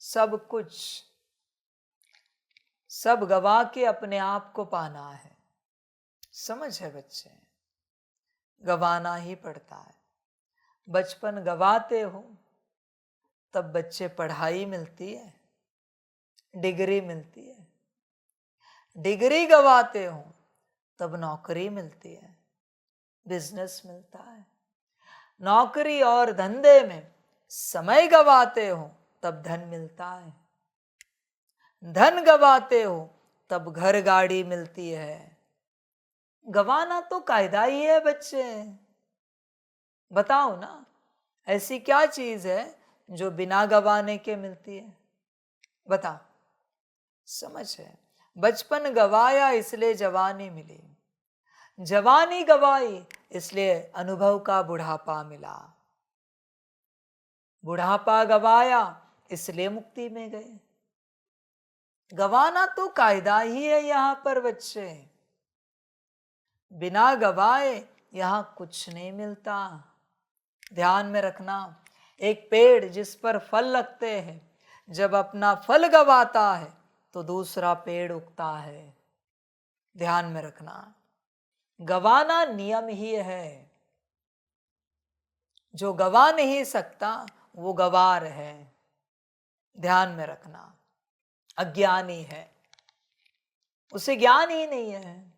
सब कुछ, सब गवा के अपने आप को पाना है। समझ है बच्चे? गवाना ही पड़ता है। बचपन गवाते हो तब बच्चे पढ़ाई मिलती है, डिग्री मिलती है। डिग्री गवाते हो तब नौकरी मिलती है, बिजनेस मिलता है। नौकरी और धंधे में समय गवाते हो तब धन मिलता है। धन गवाते हो तब घर गाड़ी मिलती है। गवाना तो कायदा ही है बच्चे। बताओ ना, ऐसी क्या चीज है जो बिना गवाने के मिलती है? बताओ। समझ है? बचपन गवाया इसलिए जवानी मिली, जवानी गवाई इसलिए अनुभव का बुढ़ापा मिला, बुढ़ापा गवाया इसलिए मुक्ति में गए। गवाना तो कायदा ही है यहाँ पर बच्चे। बिना गवाए यहाँ कुछ नहीं मिलता। ध्यान में रखना, एक पेड़ जिस पर फल लगते हैं, जब अपना फल गवाता है तो दूसरा पेड़ उगता है। ध्यान में रखना, गवाना नियम ही है। जो गवा नहीं सकता वो गवार है। ध्यान में रखना, अज्ञानी है, उसे ज्ञान ही नहीं है।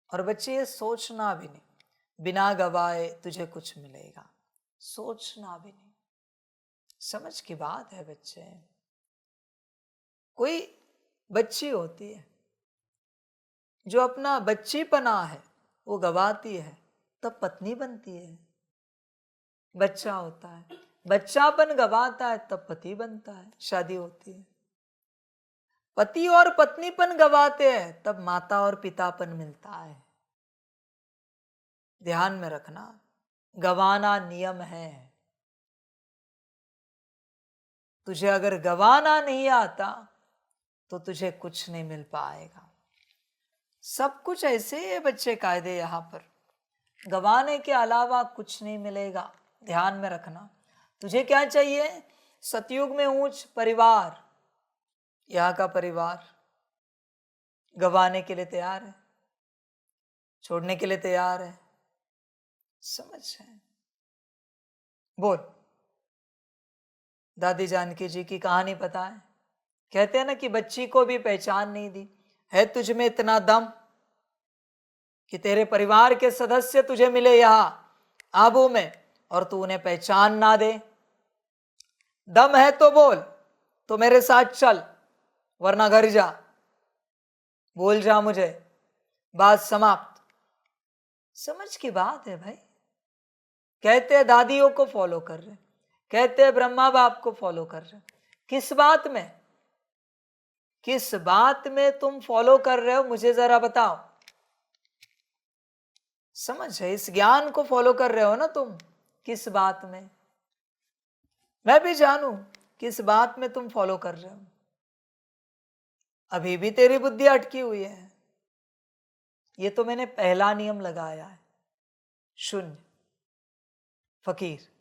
और बच्चे ये सोचना भी नहीं, बिना गवाए तुझे कुछ मिलेगा, सोचना भी नहीं। समझ की बात है बच्चे। कोई बच्ची होती है जो अपना बच्चीपना है वो गवाती है, तब पत्नी बनती है। बच्चा होता है, बच्चापन गवाता है, तब पति बनता है, शादी होती है। पति और पत्नीपन गवाते हैं, तब माता और पितापन मिलता है। ध्यान में रखना, गवाना नियम है। तुझे अगर गवाना नहीं आता तो तुझे कुछ नहीं मिल पाएगा। सब कुछ ऐसे ही है बच्चे, कायदे यहां पर गवाने के अलावा कुछ नहीं मिलेगा। ध्यान में रखना, तुझे क्या चाहिए? सतयुग में ऊंच परिवार, यहां का परिवार गवाने के लिए तैयार है, छोड़ने के लिए तैयार है। समझ है? बोल। दादी जानकी जी की कहानी पता है? कहते हैं ना कि बच्ची को भी पहचान नहीं दी। है तुझ में इतना दम कि तेरे परिवार के सदस्य तुझे मिले यहां आबू में और तू उन्हें पहचान ना दे? दम है तो बोल, तो मेरे साथ चल, वरना घर जा। बोल जा मुझे, बात समाप्त। समझ की बात है भाई। कहते हैं दादियों को फॉलो कर रहे, कहते हैं ब्रह्मा बाप को फॉलो कर रहे। किस बात में, किस बात में तुम फॉलो कर रहे हो मुझे जरा बताओ। समझ है? इस ज्ञान को फॉलो कर रहे हो ना तुम, किस बात में? मैं भी जानू किस बात में तुम फॉलो कर रहे हो। अभी भी तेरी बुद्धि अटकी हुई है। ये तो मैंने पहला नियम लगाया है, शून्य। फकीर,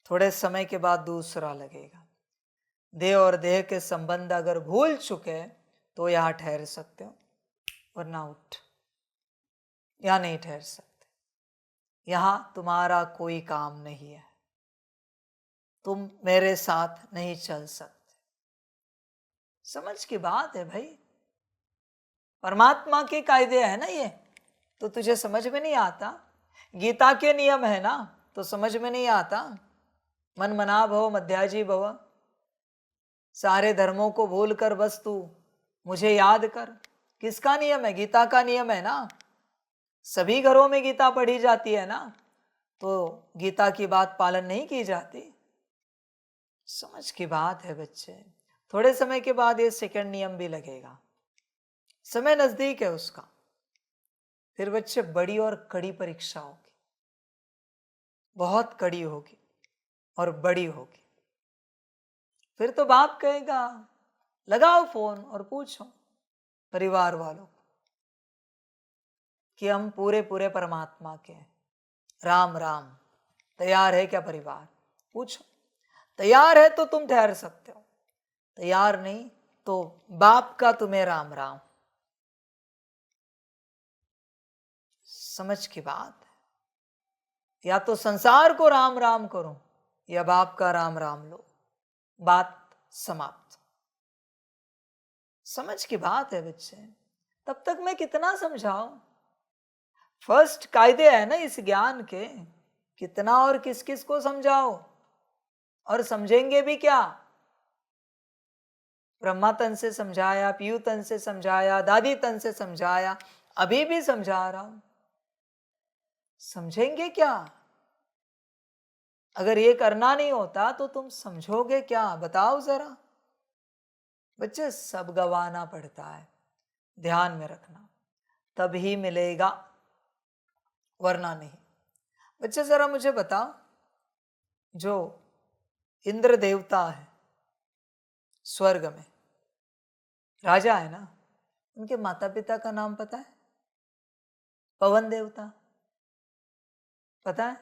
थोड़े समय के बाद दूसरा लगेगा। देह और देह के संबंध अगर भूल चुके तो यहां ठहर सकते हो, वरना उठ। यहां नहीं ठहर सकते, यहां तुम्हारा कोई काम नहीं है, तुम मेरे साथ नहीं चल सकते। समझ की बात है भाई। परमात्मा के कायदे है ना ये, तो तुझे समझ में नहीं आता। गीता के नियम है ना, तो समझ में नहीं आता। मन मना भव मध्याजी भव, सारे धर्मों को भूल कर बस तू मुझे याद कर। किसका नियम है? गीता का नियम है ना। सभी घरों में गीता पढ़ी जाती है ना, तो गीता की बात पालन नहीं की जाती। समझ की बात है बच्चे। थोड़े समय के बाद ये सेकंड नियम भी लगेगा, समय नजदीक है उसका। फिर बच्चे बड़ी और कड़ी परीक्षा होगी, बहुत कड़ी होगी और बड़ी होगी। फिर तो बाप कहेगा लगाओ फोन और पूछो परिवार वालों को कि हम पूरे पूरे परमात्मा के हैं, राम राम, तैयार है क्या परिवार? पूछो। तैयार है तो तुम ठहर सकते हो, तैयार नहीं तो बाप का तुम्हें राम राम। समझ की बात है। या तो संसार को राम राम करो या बाप का राम राम लो, बात समाप्त। समझ की बात है बच्चे। तब तक मैं कितना समझाऊं? फर्स्ट कायदे है ना इस ज्ञान के, कितना और किस किस को समझाओ, और समझेंगे भी क्या? ब्रह्मा तन से समझाया, पीयू तन से समझाया, दादी तन से समझाया, अभी भी समझा रहा हूं। समझेंगे क्या? अगर ये करना नहीं होता तो तुम समझोगे क्या? बताओ जरा। बच्चे सब गवाना पड़ता है, ध्यान में रखना, तभी मिलेगा, वरना नहीं। बच्चे जरा मुझे बताओ, जो इंद्र देवता है स्वर्ग में, राजा है ना, उनके माता पिता का नाम पता है? पवन देवता पता है?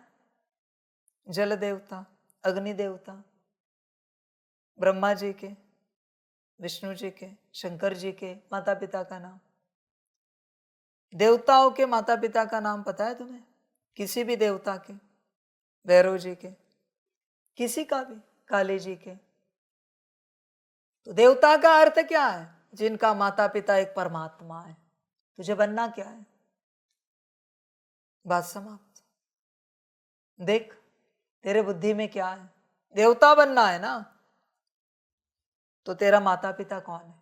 जल देवता, अग्नि देवता, ब्रह्मा जी के, विष्णु जी के, शंकर जी के माता पिता का नाम? देवताओं के माता पिता का नाम पता है तुम्हें? किसी भी देवता के, भैरव जी के, किसी का भी, काली जी के। तो देवता का अर्थ क्या है? जिनका माता पिता एक परमात्मा है। तुझे बनना क्या है? बात समाप्त। देख तेरे बुद्धि में क्या है? देवता बनना है ना, तो तेरा माता पिता कौन है?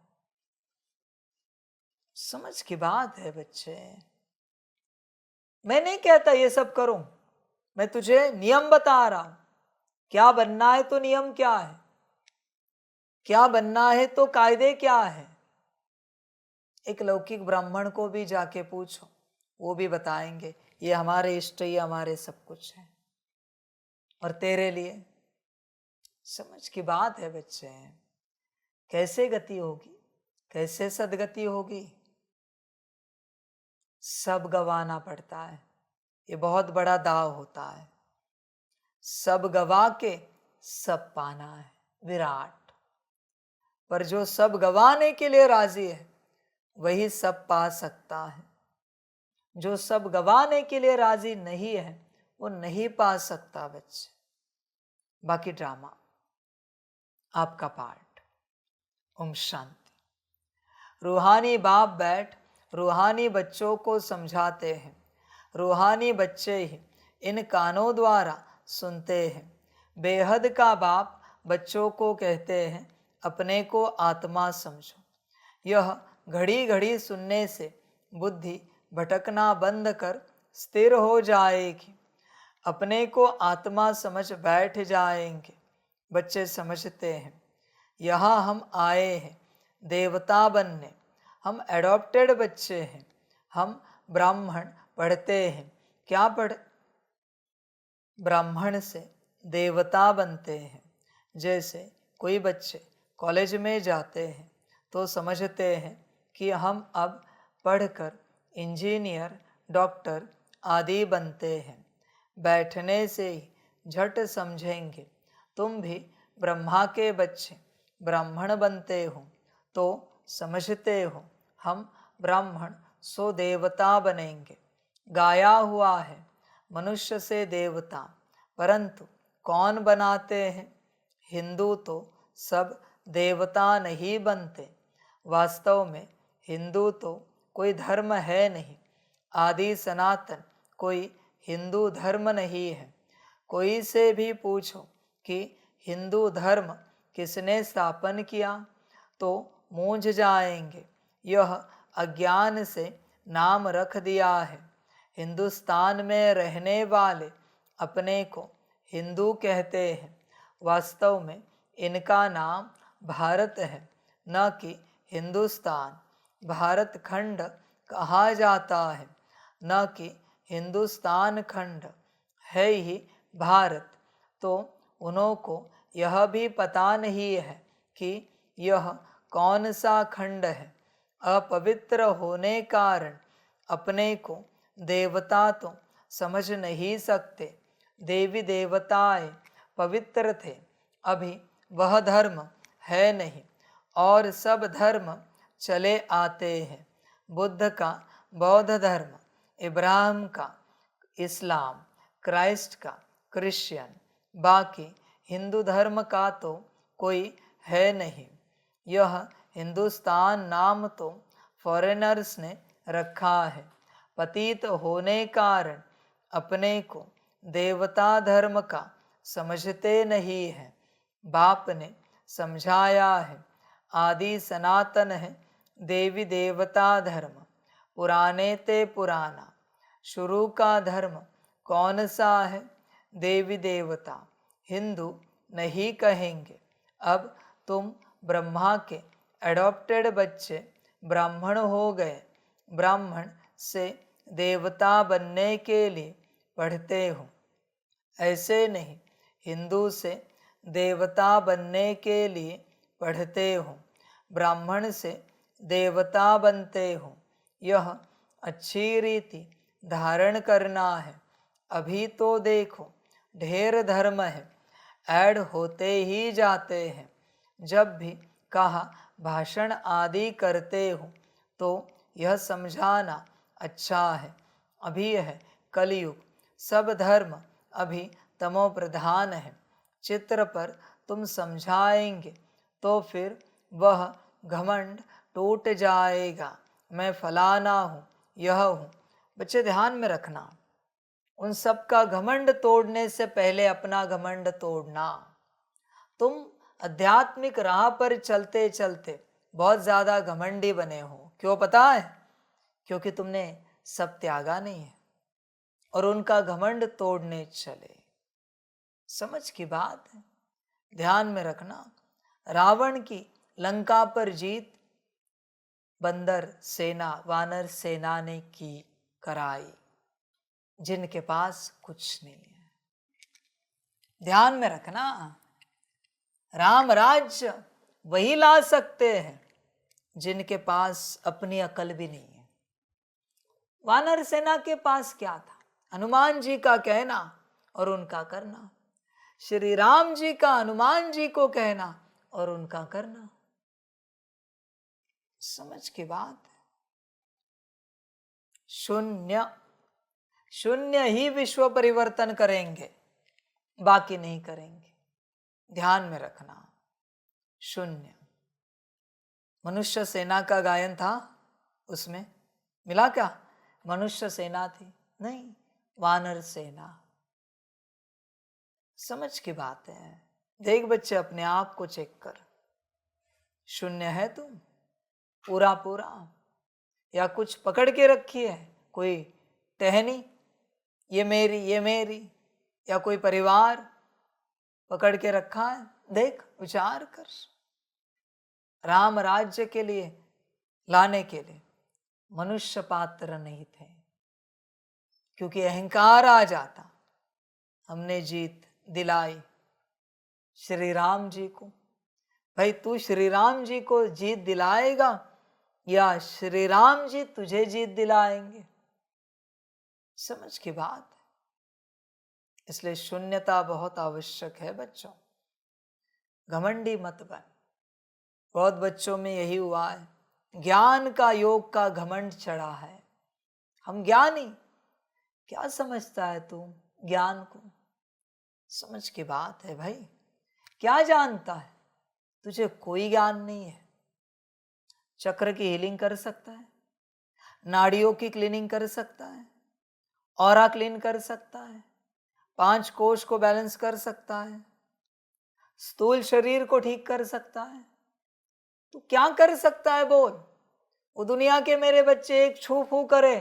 समझ की बात है बच्चे। मैं नहीं कहता ये सब करो, मैं तुझे नियम बता रहा हूं। क्या बनना है तो नियम क्या है, क्या बनना है तो कायदे क्या है। एक लौकिक ब्राह्मण को भी जाके पूछो, वो भी बताएंगे ये हमारे इष्ट, ये हमारे सब कुछ है। और तेरे लिए समझ की बात है बच्चे। कैसे गति होगी, कैसे सदगति होगी? सब गवाना पड़ता है, ये बहुत बड़ा दाव होता है। सब गवा के सब पाना है, विराट। पर जो सब गवाने के लिए राजी है वही सब पा सकता है। जो सब गवाने के लिए राजी नहीं है वो नहीं पा सकता बच्चे। बाकी ड्रामा आपका पार्ट। ओम शांति। रूहानी बाप बैठ रूहानी बच्चों को समझाते हैं। रूहानी बच्चे ही इन कानों द्वारा सुनते हैं। बेहद का बाप बच्चों को कहते हैं अपने को आत्मा समझो। यह घड़ी घड़ी सुनने से बुद्धि भटकना बंद कर स्थिर हो जाएगी। अपने को आत्मा समझ बैठ जाएंगे। बच्चे समझते हैं यहाँ हम आए हैं देवता बनने। हम एडॉप्टेड बच्चे हैं। हम ब्राह्मण पढ़ते हैं। क्या पढ़? ब्राह्मण से देवता बनते हैं। जैसे कोई बच्चे कॉलेज में जाते हैं तो समझते हैं कि हम अब पढ़कर इंजीनियर, डॉक्टर आदि बनते हैं। बैठने से ही झट समझेंगे तुम भी ब्रह्मा के बच्चे ब्राह्मण बनते हो तो समझते हो हम ब्राह्मण सो देवता बनेंगे। गाया हुआ है मनुष्य से देवता, परंतु कौन बनाते हैं? हिंदू तो सब देवता नहीं बनते। वास्तव में हिंदू तो कोई धर्म है नहीं। आदि सनातन कोई हिंदू धर्म नहीं है। कोई से भी पूछो कि हिंदू धर्म किसने स्थापन किया तो मूंझ जाएंगे। यह अज्ञान से नाम रख दिया है। हिंदुस्तान में रहने वाले अपने को हिंदू कहते हैं। वास्तव में इनका नाम भारत है, न कि हिंदुस्तान। भारत खंड कहा जाता है, न कि हिंदुस्तान खंड है ही भारत। तो उन्हों को यह भी पता नहीं है कि यह कौन सा खंड है। अपवित्र होने कारण अपने को देवता तो समझ नहीं सकते। देवी देवताएं पवित्र थे, अभी वह धर्म है नहीं और सब धर्म चले आते हैं। बुद्ध का बौद्ध धर्म, इब्राहिम का इस्लाम, क्राइस्ट का क्रिश्चियन, बाकी हिंदू धर्म का तो कोई है नहीं। यह हिंदुस्तान नाम तो फॉरेनर्स ने रखा है। पतित होने कारण अपने को देवता धर्म का समझते नहीं है। बाप ने समझाया है आदि सनातन है देवी देवता धर्म। पुराने ते पुराना शुरू का धर्म कौन सा है? देवी देवता। हिंदू नहीं कहेंगे। अब तुम ब्रह्मा के एडॉप्टेड बच्चे ब्राह्मण हो गए। ब्राह्मण से देवता बनने के लिए पढ़ते हो। ऐसे नहीं, हिंदू से देवता बनने के लिए पढ़ते हो, ब्राह्मण से देवता बनते हो। यह अच्छी रीति धारण करना है। अभी तो देखो ढेर धर्म है, ऐड होते ही जाते हैं। जब भी कहा भाषण आदि करते हो तो यह समझाना अच्छा है, अभी है कलयुग, सब धर्म अभी तमो प्रधान है। चित्र पर तुम समझाएंगे तो फिर वह घमंड टूट जाएगा। मैं फलाना हूँ, यह हूँ। बच्चे ध्यान में रखना, उन सब का घमंड तोड़ने से पहले अपना घमंड तोड़ना। तुम आध्यात्मिक राह पर चलते चलते बहुत ज्यादा घमंडी बने हो, क्यों पता है? क्योंकि तुमने सब त्यागा नहीं है और उनका घमंड तोड़ने चले। समझ की बात है, ध्यान में रखना। रावण की लंका पर जीत बंदर सेना, वानर सेना ने की कराई, जिनके पास कुछ नहीं है। ध्यान में रखना, राम राज्य वही ला सकते हैं जिनके पास अपनी अकल भी नहीं है। वानर सेना के पास क्या था? हनुमान जी का कहना और उनका करना, श्री राम जी का हनुमान जी को कहना और उनका करना। समझ की बात है। शून्य शून्य ही विश्व परिवर्तन करेंगे, बाकी नहीं करेंगे। ध्यान में रखना, शून्य। मनुष्य सेना का गायन था, उसमें मिला क्या? मनुष्य सेना थी? नहीं, वानर सेना। समझ की बात है। देख बच्चे, अपने आप को चेक कर, शून्य है तुम पूरा पूरा, या कुछ पकड़ के रखी है कोई टहनी, ये मेरी, या कोई परिवार पकड़ के रखा है? देख, विचार कर। राम राज्य के लिए लाने के लिए मनुष्य पात्र नहीं थे, क्योंकि अहंकार आ जाता। हमने जीत दिलाई श्री राम जी को। भाई, तू श्री राम जी को जीत दिलाएगा या श्री राम जी तुझे जीत दिलाएंगे? समझ की बात है। इसलिए शून्यता बहुत आवश्यक है बच्चों। घमंडी मत बन। बहुत बच्चों में यही हुआ है, ज्ञान का योग का घमंड चढ़ा है। हम ज्ञानी, क्या समझता है तू ज्ञान को? समझ की बात है भाई, क्या जानता है? तुझे कोई ज्ञान नहीं है। चक्र की हीलिंग कर सकता है, नाड़ियों की क्लीनिंग कर सकता है, ऑरा क्लीन कर सकता है, 5 कोश को बैलेंस कर सकता है, स्थूल शरीर को ठीक कर सकता है। तू क्या कर सकता है बोल? वो दुनिया के मेरे बच्चे एक छू फू करे,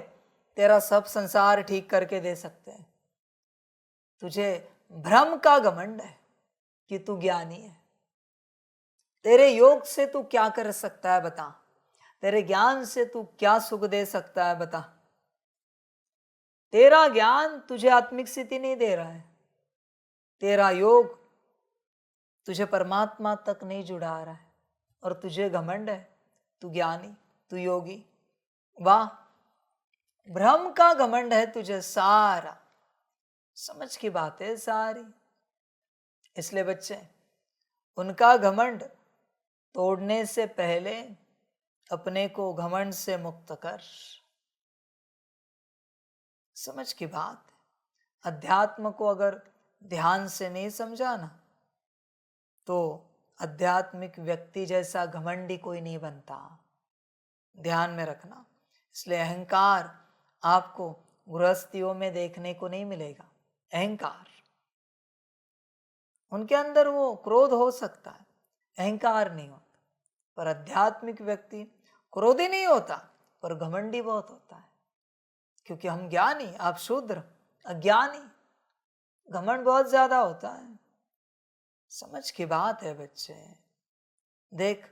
तेरा सब संसार ठीक करके दे सकते हैं। तुझे भ्रम का घमंड है कि तू ज्ञानी है। तेरे योग से तू क्या कर सकता है बता? तेरे ज्ञान से तू क्या सुख दे सकता है बता? तेरा ज्ञान तुझे आत्मिक स्थिति नहीं दे रहा है, तेरा योग तुझे परमात्मा तक नहीं जुड़ा रहा है, और तुझे घमंड है तू ज्ञानी, तू योगी। वाह, भ्रम का घमंड है तुझे सारा। समझ की बात है सारी। इसलिए बच्चे, उनका घमंड तोड़ने से पहले अपने को घमंड से मुक्त कर। समझ की बात है। अध्यात्म को अगर ध्यान से नहीं समझा ना, तो आध्यात्मिक व्यक्ति जैसा घमंडी कोई नहीं बनता। ध्यान में रखना। इसलिए अहंकार आपको गृहस्थियों में देखने को नहीं मिलेगा। अहंकार, उनके अंदर वो क्रोध हो सकता है, अहंकार नहीं होता। पर आध्यात्मिक व्यक्ति क्रोधी नहीं होता, पर घमंडी बहुत होता है। क्योंकि हम ज्ञानी, आप शूद्र, अज्ञानी, घमंड बहुत ज्यादा होता है। समझ की बात है बच्चे। देख,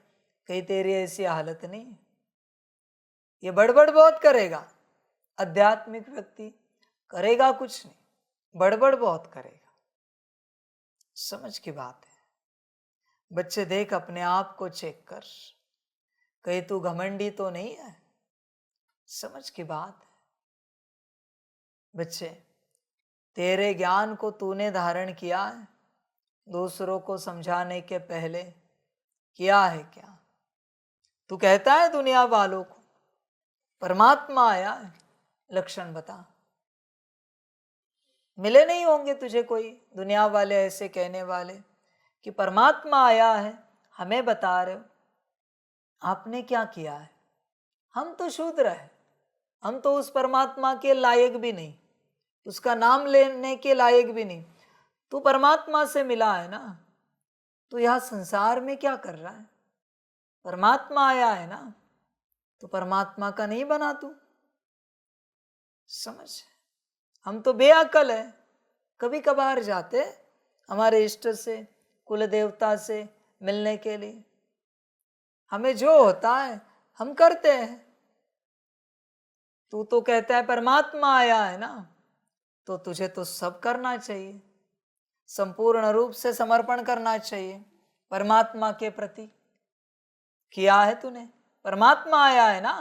कहीं तेरी ऐसी हालत नहीं, ये बड़बड़ बहुत करेगा। आध्यात्मिक व्यक्ति करेगा कुछ नहीं, बड़बड़ बहुत करेगा। समझ की बात है बच्चे। देख, अपने आप को चेक कर, कहीं तू घमंडी तो नहीं है। समझ की बात है बच्चे। तेरे ज्ञान को तूने धारण किया है, दूसरों को समझाने के पहले किया है क्या? तू कहता है दुनिया वालों को परमात्मा आया है, लक्षण बता। मिले नहीं होंगे तुझे कोई दुनिया वाले ऐसे कहने वाले कि परमात्मा आया है, हमें बता रहे हो। आपने क्या किया है? हम तो शूद्र है, हम तो उस परमात्मा के लायक भी नहीं, उसका नाम लेने के लायक भी नहीं। तू परमात्मा से मिला है ना, तो यह संसार में क्या कर रहा है? परमात्मा आया है ना, तो परमात्मा का नहीं बना तू? समझ, हम तो बेअकल है। कभी कभार जाते हमारे इष्ट से, कुल देवता से मिलने के लिए, हमें जो होता है हम करते हैं। तू तो कहता है परमात्मा आया है ना, तो तुझे तो सब करना चाहिए, संपूर्ण रूप से समर्पण करना चाहिए परमात्मा के प्रति। किया है तूने? परमात्मा आया है ना,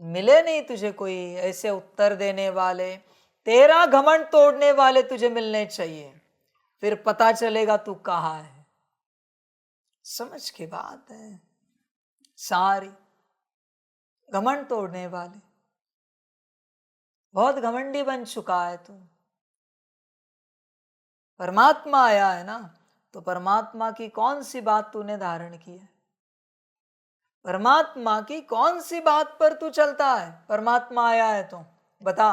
मिले नहीं तुझे कोई ऐसे उत्तर देने वाले, तेरा घमंड तोड़ने वाले तुझे मिलने चाहिए, फिर पता चलेगा तू कहाँ है। समझ की बात है सारी। घमंड तोड़ने वाले, बहुत घमंडी बन चुका है तू। परमात्मा आया है ना, तो परमात्मा की कौन सी बात तूने धारण की है? परमात्मा की कौन सी बात पर तू चलता है? परमात्मा आया है तो बता।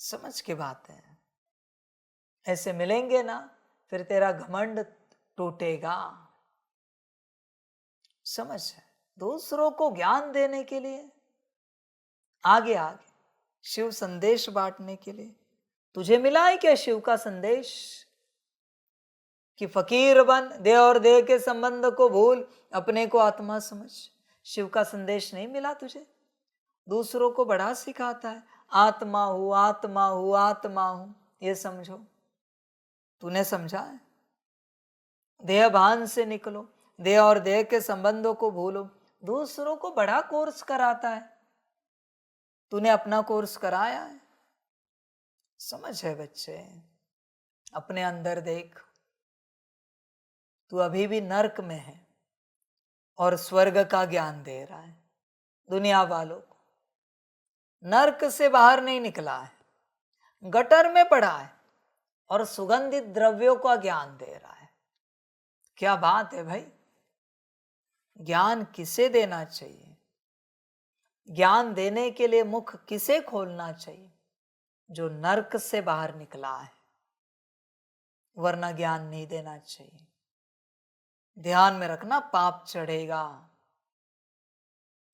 समझ की बात है। ऐसे मिलेंगे ना, फिर तेरा घमंड टूटेगा। समझ है? दूसरों को ज्ञान देने के लिए, आगे आगे शिव संदेश बांटने के लिए। तुझे मिला है क्या शिव का संदेश कि फकीर बन, देह और देह के संबंध को भूल, अपने को आत्मा समझ? शिव का संदेश नहीं मिला तुझे? दूसरों को बड़ा सिखाता है, आत्मा हूं, आत्मा हूं, आत्मा हूं, ये समझो। तूने समझा है? देह भान से निकलो, देह और देह के संबंधों को भूलो। दूसरों को बड़ा कोर्स कराता है, तूने अपना कोर्स कराया है? समझ है बच्चे? अपने अंदर देख, तू अभी भी नर्क में है और स्वर्ग का ज्ञान दे रहा है दुनिया वालों को। नर्क से बाहर नहीं निकला है, गटर में पड़ा है और सुगंधित द्रव्यों का ज्ञान दे रहा है। क्या बात है भाई! ज्ञान किसे देना चाहिए? ज्ञान देने के लिए मुख किसे खोलना चाहिए? जो नर्क से बाहर निकला है, वरना ज्ञान नहीं देना चाहिए। ध्यान में रखना, पाप चढ़ेगा।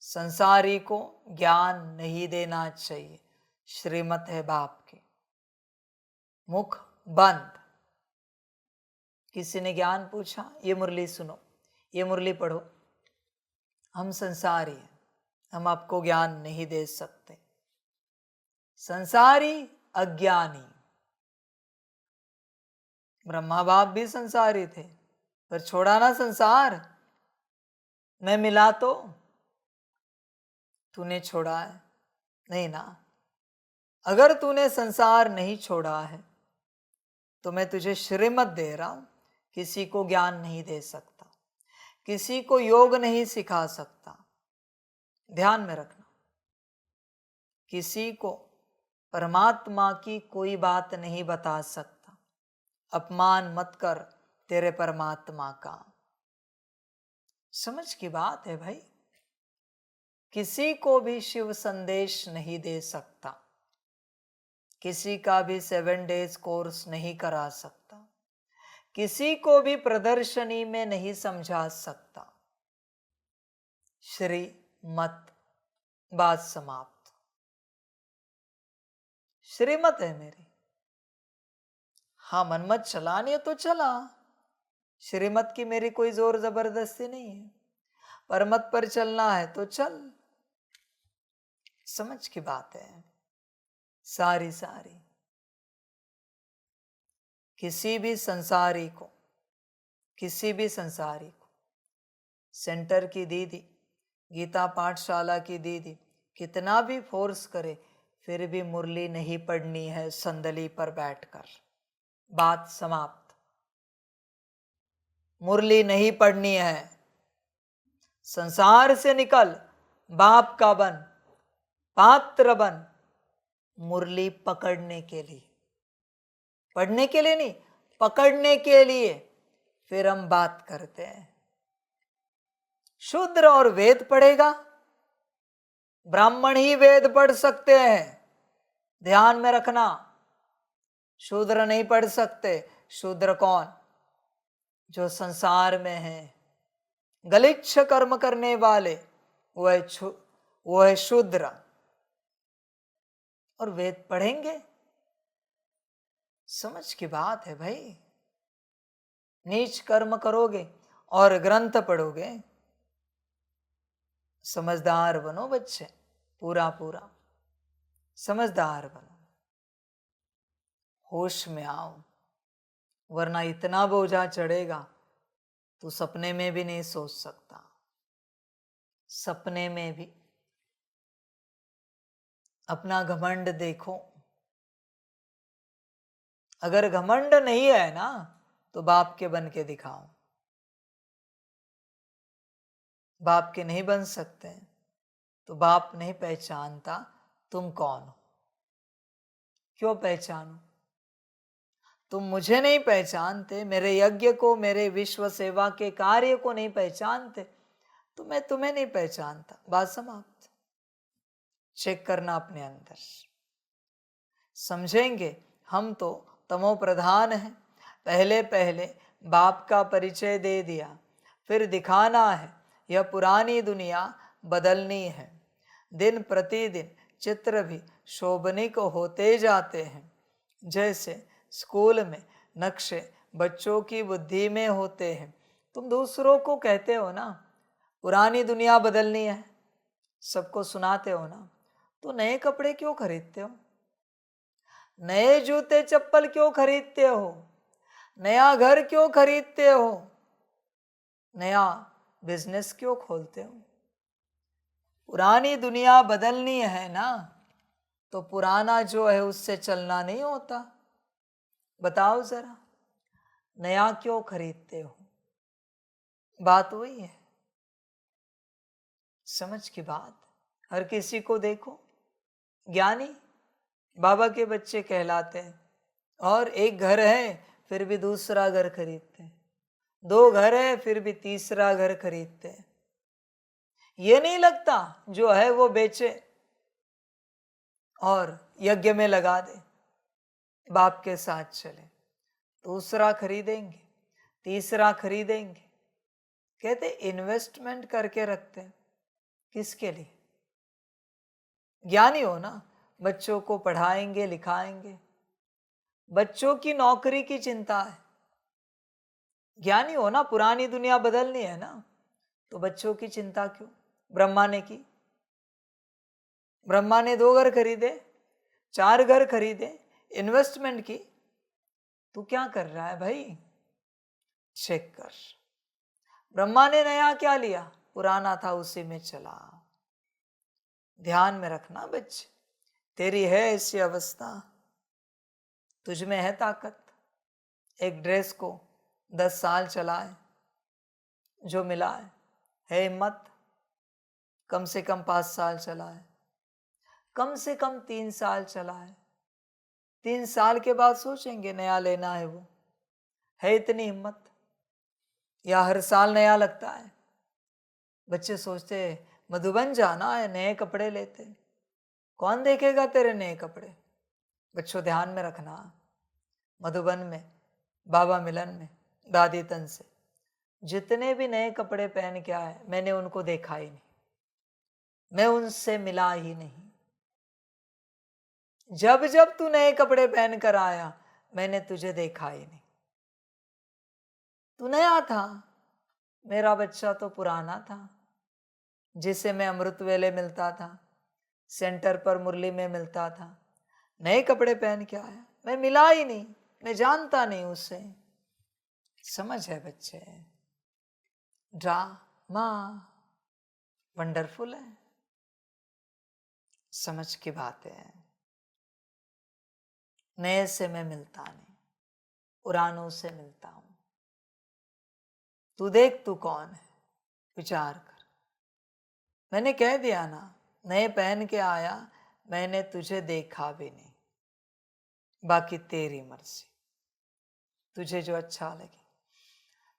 संसारी को ज्ञान नहीं देना चाहिए, श्रीमत है बाप की। मुख बंद। किसी ने ज्ञान पूछा, ये मुरली सुनो, ये मुरली पढ़ो। हम संसारी हैं, हम आपको ज्ञान नहीं दे सकते। संसारी अज्ञानी। ब्रह्मा बाप भी संसारी थे, पर छोड़ा ना संसार। मैं मिला तो तूने छोड़ा है? नहीं ना। अगर तूने संसार नहीं छोड़ा है तो मैं तुझे श्रीमत दे रहा हूं। किसी को ज्ञान नहीं दे सकता, किसी को योग नहीं सिखा सकता। ध्यान में रखना, किसी को परमात्मा की कोई बात नहीं बता सकता। अपमान मत कर तेरे परमात्मा का। समझ की बात है भाई। किसी को भी शिव संदेश नहीं दे सकता, किसी का भी 7 डेज कोर्स नहीं करा सकता, किसी को भी प्रदर्शनी में नहीं समझा सकता। श्रीमत, बात समाप्त। श्रीमत है मेरी। हाँ, मनमत चलानी है तो चला, श्रीमत की मेरी कोई जोर जबरदस्ती नहीं है। परमत पर चलना है तो चल। समझ की बात है सारी सारी। किसी भी संसारी को, किसी भी संसारी को सेंटर की दीदी, गीता पाठशाला की दीदी कितना भी फोर्स करे, फिर भी मुरली नहीं पढ़नी है संदली पर बैठकर। बात समाप्त। मुरली नहीं पढ़नी है। संसार से निकल, बाप का बन, पात्र बन मुरली पकड़ने के लिए, पढ़ने के लिए नहीं, पकड़ने के लिए। फिर हम बात करते हैं। शूद्र और वेद पढ़ेगा, ब्राह्मण ही वेद पढ़ सकते हैं, ध्यान में रखना। शूद्र नहीं पढ़ सकते। शूद्र कौन? जो संसार में है, गलिच्छ कर्म करने वाले, वो है शूद्र। और वेद पढ़ेंगे, समझ की बात है भाई। नीच कर्म करोगे और ग्रंथ पढ़ोगे। समझदार बनो बच्चे, पूरा पूरा समझदार बनो, होश में आओ, वरना इतना बोझा चढ़ेगा तू सपने में भी नहीं सोच सकता। सपने में भी अपना घमंड देखो। अगर घमंड नहीं है ना तो बाप के बन के दिखाओ। बाप के नहीं बन सकते तो बाप नहीं पहचानता तुम कौन हो। क्यों पहचानो? तुम मुझे नहीं पहचानते, मेरे यज्ञ को, मेरे विश्व सेवा के कार्य को नहीं पहचानते, तो मैं तुम्हें नहीं पहचानता। बात समाप्त। चेक करना अपने अंदर। समझेंगे हम तो तमो प्रधान है। पहले पहले बाप का परिचय दे दिया, फिर दिखाना है यह पुरानी दुनिया बदलनी है। दिन प्रतिदिन चित्र भी शोभनीक होते जाते हैं। जैसे स्कूल में नक्शे बच्चों की बुद्धि में होते हैं। तुम दूसरों को कहते हो ना पुरानी दुनिया बदलनी है, सबको सुनाते हो ना, तो नए कपड़े क्यों खरीदते हो? नए जूते चप्पल क्यों खरीदते हो? नया घर क्यों खरीदते हो? नया बिजनेस क्यों खोलते हो? पुरानी दुनिया बदलनी है ना, तो पुराना जो है उससे चलना नहीं होता। बताओ जरा, नया क्यों खरीदते हो? बात वही है, समझ की बात। हर किसी को देखो, ज्ञानी बाबा के बच्चे कहलाते हैं, और एक घर है फिर भी दूसरा घर खरीदते हैं, दो घर है फिर भी तीसरा घर खरीदते हैं। ये नहीं लगता जो है वो बेचे और यज्ञ में लगा दे, बाप के साथ चले, दूसरा खरीदेंगे, तीसरा खरीदेंगे। कहते इन्वेस्टमेंट करके रखते हैं। किसके लिए? ज्ञानी हो ना, बच्चों को पढ़ाएंगे लिखाएंगे, बच्चों की नौकरी की चिंता है। ज्ञानी हो ना, पुरानी दुनिया बदलनी है ना, तो बच्चों की चिंता क्यों? ब्रह्मा ने की, ब्रह्मा ने 2 घर खरीदे, 4 घर खरीदे, इन्वेस्टमेंट की। तू क्या कर रहा है भाई? चेक कर। ब्रह्मा ने नया क्या लिया? पुराना था उसी में चला। ध्यान में रखना बच्चे, तेरी है ऐसी अवस्था, तुझ में है ताकत। एक ड्रेस को 10 साल चलाए, जो मिला है हिम्मत। कम से कम 5 साल चलाए, कम से कम 3 साल चलाए। 3 साल के बाद सोचेंगे नया लेना है। वो है इतनी हिम्मत? या हर साल नया लगता है? बच्चे सोचते मधुबन जाना है, नए कपड़े लेते। कौन देखेगा तेरे नए कपड़े? बच्चों ध्यान में रखना, मधुबन में, बाबा मिलन में, दादी तन से जितने भी नए कपड़े पहन के आए, मैंने उनको देखा ही नहीं, मैं उनसे मिला ही नहीं। जब जब तू नए कपड़े पहन कर आया, मैंने तुझे देखा ही नहीं। तू नया था, मेरा बच्चा तो पुराना था, जिसे मैं अमृत वेले मिलता था, सेंटर पर मुरली में मिलता था। नए कपड़े पहन के आया, मैं मिला ही नहीं, मैं जानता नहीं उसे। समझ है बच्चे? ड्रामा वंडरफुल है, समझ की बात है। नए से मैं मिलता नहीं, पुरानों से मिलता हूं। तू देख तू कौन है, विचार कर। मैंने कह दिया ना, नए पहन के आया, मैंने तुझे देखा भी नहीं। बाकी तेरी मर्जी, तुझे जो अच्छा लगे।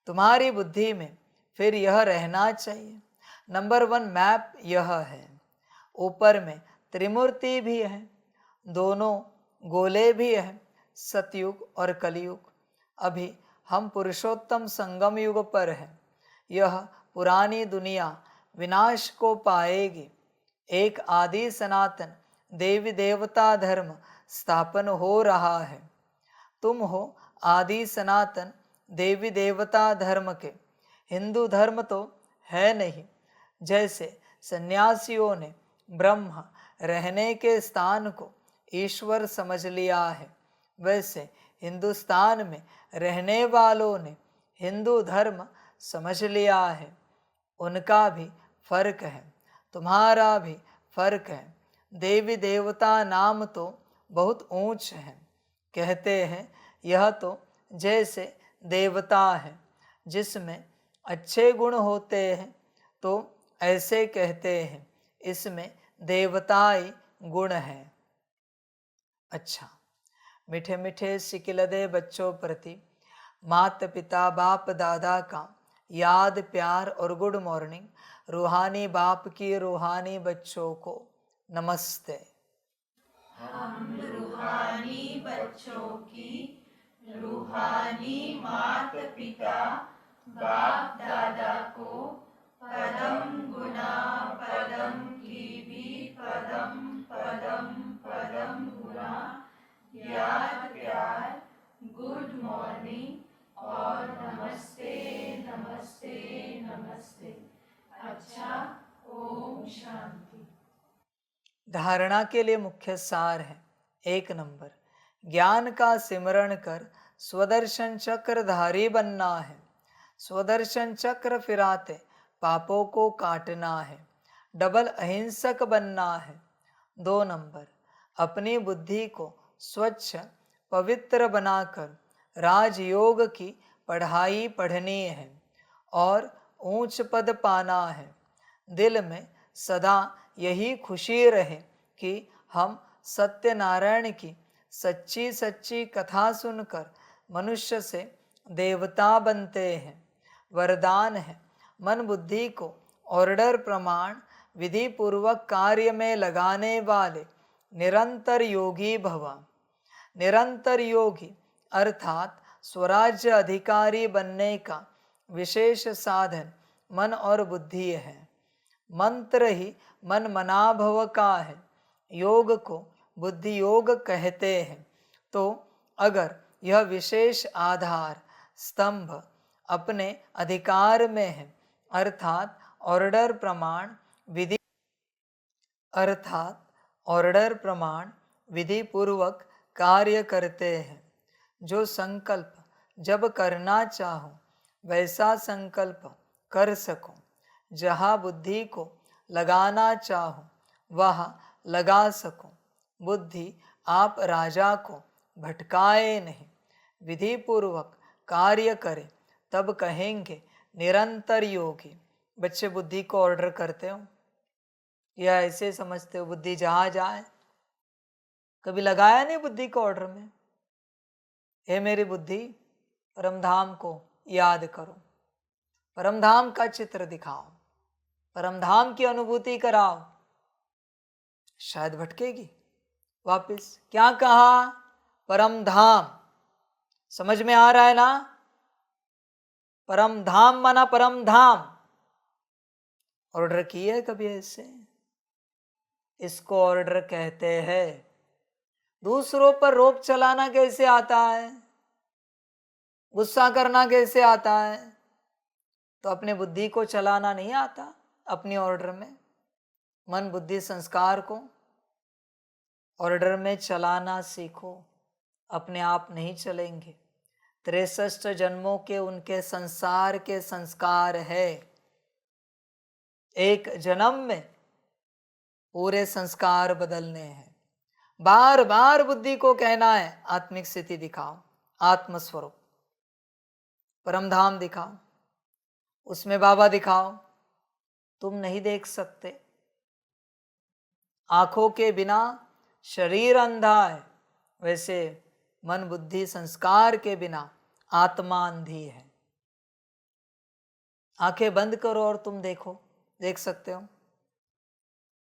तुम्हारी बुद्धि में फिर यह रहना चाहिए। नंबर 1 मैप यह है। ऊपर में त्रिमूर्ति भी है, दोनों गोले भी हैं, सतयुग और कलयुग। अभी हम पुरुषोत्तम संगम युग पर हैं। यह पुरानी दुनिया विनाश को पाएगी। एक आदि सनातन देवी देवता धर्म स्थापन हो रहा है। तुम हो आदि सनातन देवी देवता धर्म के। हिंदू धर्म तो है नहीं। जैसे सन्यासियों ने ब्रह्म रहने के स्थान को ईश्वर समझ लिया है, वैसे हिंदुस्तान में रहने वालों ने हिंदू धर्म समझ लिया है। उनका भी फर्क है, तुम्हारा भी फर्क है। देवी देवता नाम तो बहुत ऊंच है। कहते हैं यह तो जैसे देवता है जिसमें अच्छे गुण होते हैं, तो ऐसे कहते हैं इसमें देवताई गुण है। अच्छा, मीठे मीठे सिकिलदे बच्चों प्रति माता पिता बाप दादा का याद प्यार और गुड मॉर्निंग। रूहानी बाप की रूहानी बच्चों को नमस्ते। हम रूहानी बच्चों की रूहानी माता पिता बाप दादा को पदम गुना पदम की भी पदम पदम पदम गुना याद प्यार गुड मॉर्निंग और नमस्ते नमस्ते नमस्ते। अच्छा, ओम शांति। धारणा के लिए मुख्य सार है। 1 नंबर, ज्ञान का सिमरण कर स्वदर्शन चक्रधारी बनना है। स्वदर्शन चक्र फिराते पापों को काटना है। डबल अहिंसक बनना है। 2 नंबर, अपनी बुद्धि को स्वच्छ पवित्र बनाकर राजयोग की पढ़ाई पढ़नी है और ऊंच पद पाना है। दिल में सदा यही खुशी रहे कि हम सत्यनारायण की सच्ची सच्ची कथा सुनकर मनुष्य से देवता बनते हैं। वरदान है, मन बुद्धि को ऑर्डर प्रमाण विधि पूर्वक कार्य में लगाने वाले निरंतर योगी भव। निरंतर योगी अर्थात स्वराज्य अधिकारी बनने का विशेष साधन मन और बुद्धि है। मंत्र ही मन मनाभव का है। योग को बुद्धि योग कहते हैं। तो अगर यह विशेष आधार स्तंभ अपने अधिकार में है, अर्थात ऑर्डर प्रमाण विधि विधि पूर्वक कार्य करते हैं। जो संकल्प जब करना चाहो वैसा संकल्प कर सको, जहाँ बुद्धि को लगाना चाहो वहाँ लगा सको। बुद्धि आप राजा को भटकाए नहीं, विधि पूर्वक कार्य करे, तब कहेंगे निरंतर योगी। बच्चे बुद्धि को ऑर्डर करते हो या ऐसे समझते हो बुद्धि जहाँ जाए? कभी लगाया नहीं बुद्धि को ऑर्डर में? हे मेरी बुद्धि, परमधाम को याद करो, परमधाम का चित्र दिखाओ, परमधाम की अनुभूति कराओ। शायद भटकेगी। वापिस क्या कहा? परमधाम। समझ में आ रहा है ना? परमधाम माना परमधाम। ऑर्डर किया है कभी ऐसे? इसको ऑर्डर कहते हैं। दूसरों पर रोप चलाना कैसे आता है? गुस्सा करना कैसे आता है? तो अपने बुद्धि को चलाना नहीं आता अपनी ऑर्डर में। मन बुद्धि संस्कार को ऑर्डर में चलाना सीखो, अपने आप नहीं चलेंगे। 63 जन्मों के उनके संसार के संस्कार है। एक जन्म में पूरे संस्कार बदलने हैं। बार बार बुद्धि को कहना है आत्मिक स्थिति दिखाओ, आत्मस्वरूप, परमधाम दिखाओ, उसमें बाबा दिखाओ। तुम नहीं देख सकते आंखों के बिना शरीर अंधा है, वैसे मन बुद्धि संस्कार के बिना आत्मा अंधी है। आंखें बंद करो और तुम देखो, देख सकते हो?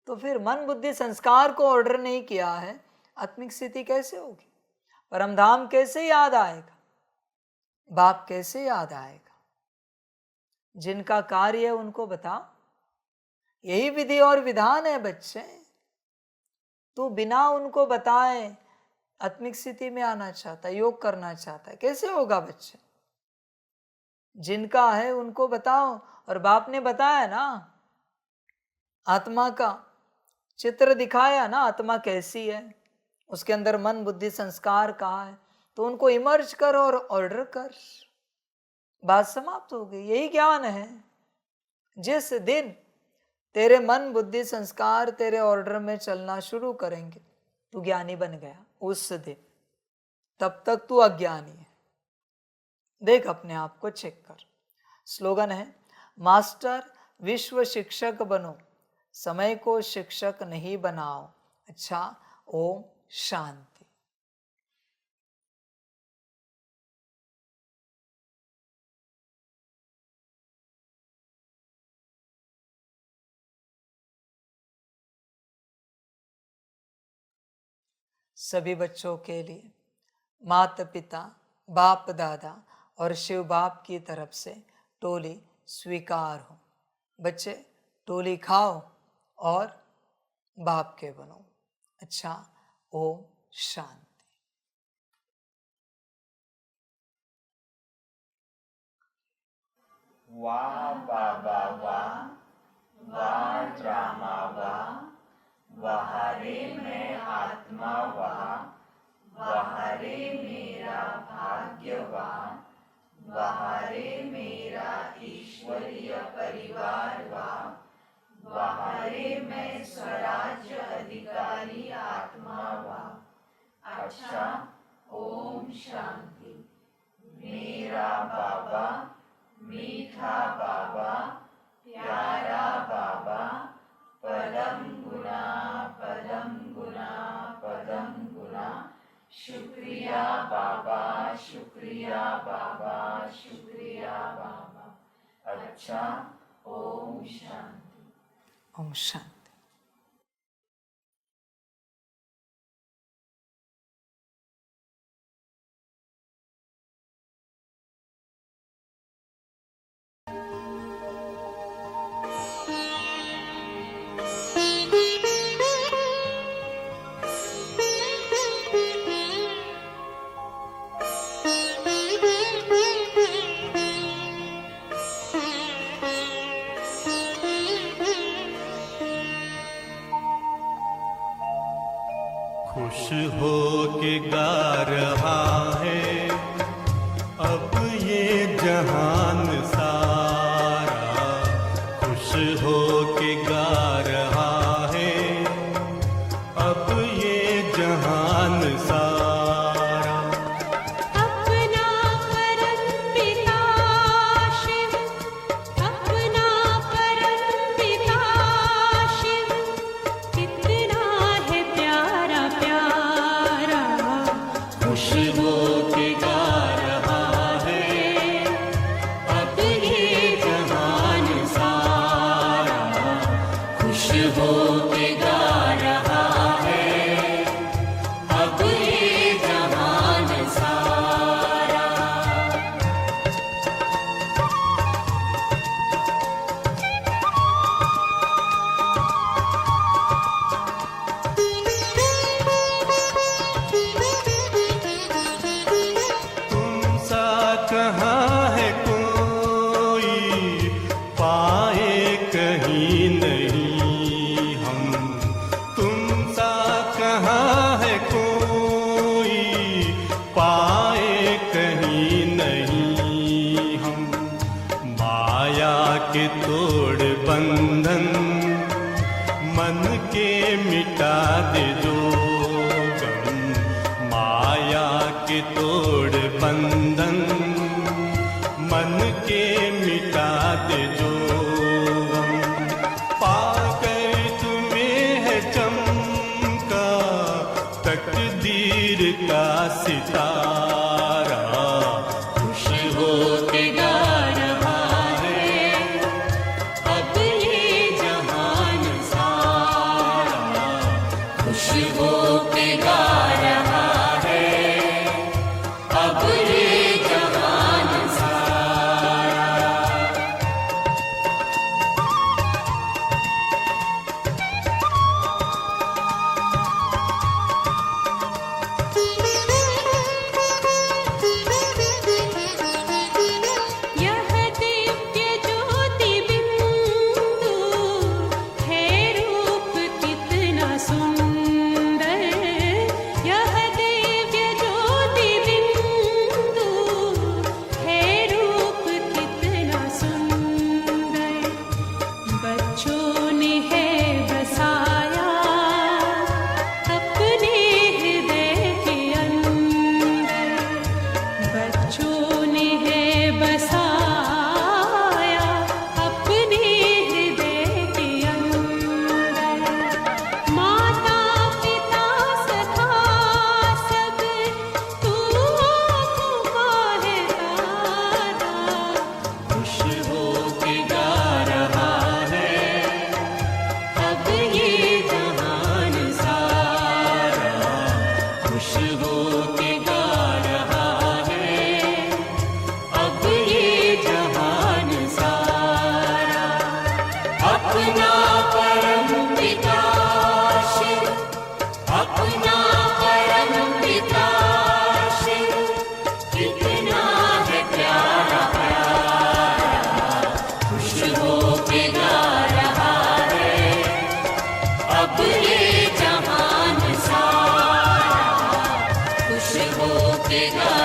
तो फिर मन बुद्धि संस्कार को ऑर्डर नहीं किया है, आत्मिक स्थिति कैसे होगी? परमधाम कैसे याद आएगा? बाप कैसे याद आएगा? जिनका कार्य है उनको बताओ। यही विधि और विधान है बच्चे। तू बिना उनको बताए आत्मिक स्थिति में आना चाहता है, योग करना चाहता है, कैसे होगा बच्चे? जिनका है उनको बताओ। और बाप ने बताया ना, आत्मा का चित्र दिखाया ना, आत्मा कैसी है, उसके अंदर मन बुद्धि संस्कार कहाँ है, तो उनको इमर्ज कर और ऑर्डर कर, बात समाप्त हो गई। यही ज्ञान है। जिस दिन तेरे मन बुद्धि संस्कार तेरे ऑर्डर में चलना शुरू करेंगे, तू ज्ञानी बन गया उस दिन। तब तक तू अज्ञानी है। देख अपने आप को चेक कर। स्लोगन है, मास्टर विश्व शिक्षक बनो, समय को शिक्षक नहीं बनाओ। अच्छा, ओम शांति। सभी बच्चों के लिए माता पिता, बाप दादा और शिव बाप की तरफ से टोली स्वीकार हो। बच्चे टोली खाओ और बाप के बनो। अच्छा, ओम शांति। वाह बाबा वाह, वाह ड्रामा वाह, वाह रे मैं आत्मा वाह, वाह रे मेरा भाग्य वाह, वाह रे मेरा ईश्वरीय परिवार वाह, वाह रे मैं स्वराज्य अधिकारी आत्मा वाह। अच्छा, ओम शांति। मेरा बाबा, मीठा बाबा, प्यारा बाबा, पदम गुना पदम गुना पदम गुना, शुक्रिया बाबा, शुक्रिया बाबा, शुक्रिया बाबा। अच्छा, ओम शांति। ओम शांति। खुश हो के गा रहा है अब ये जहान सारा, खुश हो के गा रहा है अब ये जहान सारा। अपना परम पिता शिव, अपना परम पिता शिव, कितना है प्यारा प्यारा। खुश हो के गा रहा है अब ये जहान सारा, खुश हो के गा रहा है अब ये जहान सारा। तुम सा कहाँ है कोई, पाए कहीं नहीं हम। तुम सा कहाँ है कोई, पाए कहीं नहीं हम। माया के तोड़ बंधन मन के मिटा दे जो गम। माया के तोड़ बंधन मन के मिटा दे जो गम। पाकर तुम्हें है चमत्कार कबीर का सितारा खुश हो के गा रहा है अब ये जहान सारा, खुश हो के गा रहा है अब ये जहान सारा। यह दिव्य ज्योति बिंदु है रूप कितना सुंदर, यह दिव्य ज्योति बिंदु है रूप कितना सुंदर। बच्चों ने है बसाया अपने हृदय के अंदर, बच्चों ने है बसाया अपने हृदय के अंदर। माता पिता सखा सब तू आँखों का है तारा, खुश हो के गा रहा है अब ये जहान सारा, खुश हो के गा रहा है अब ये जहान सारा। अपना परम पिता शिव, अपना परम पिता शिव कितना है प्यारा प्यारा, खुश हो के गा रहा है अब ये जहान सारा, खुश हो के गा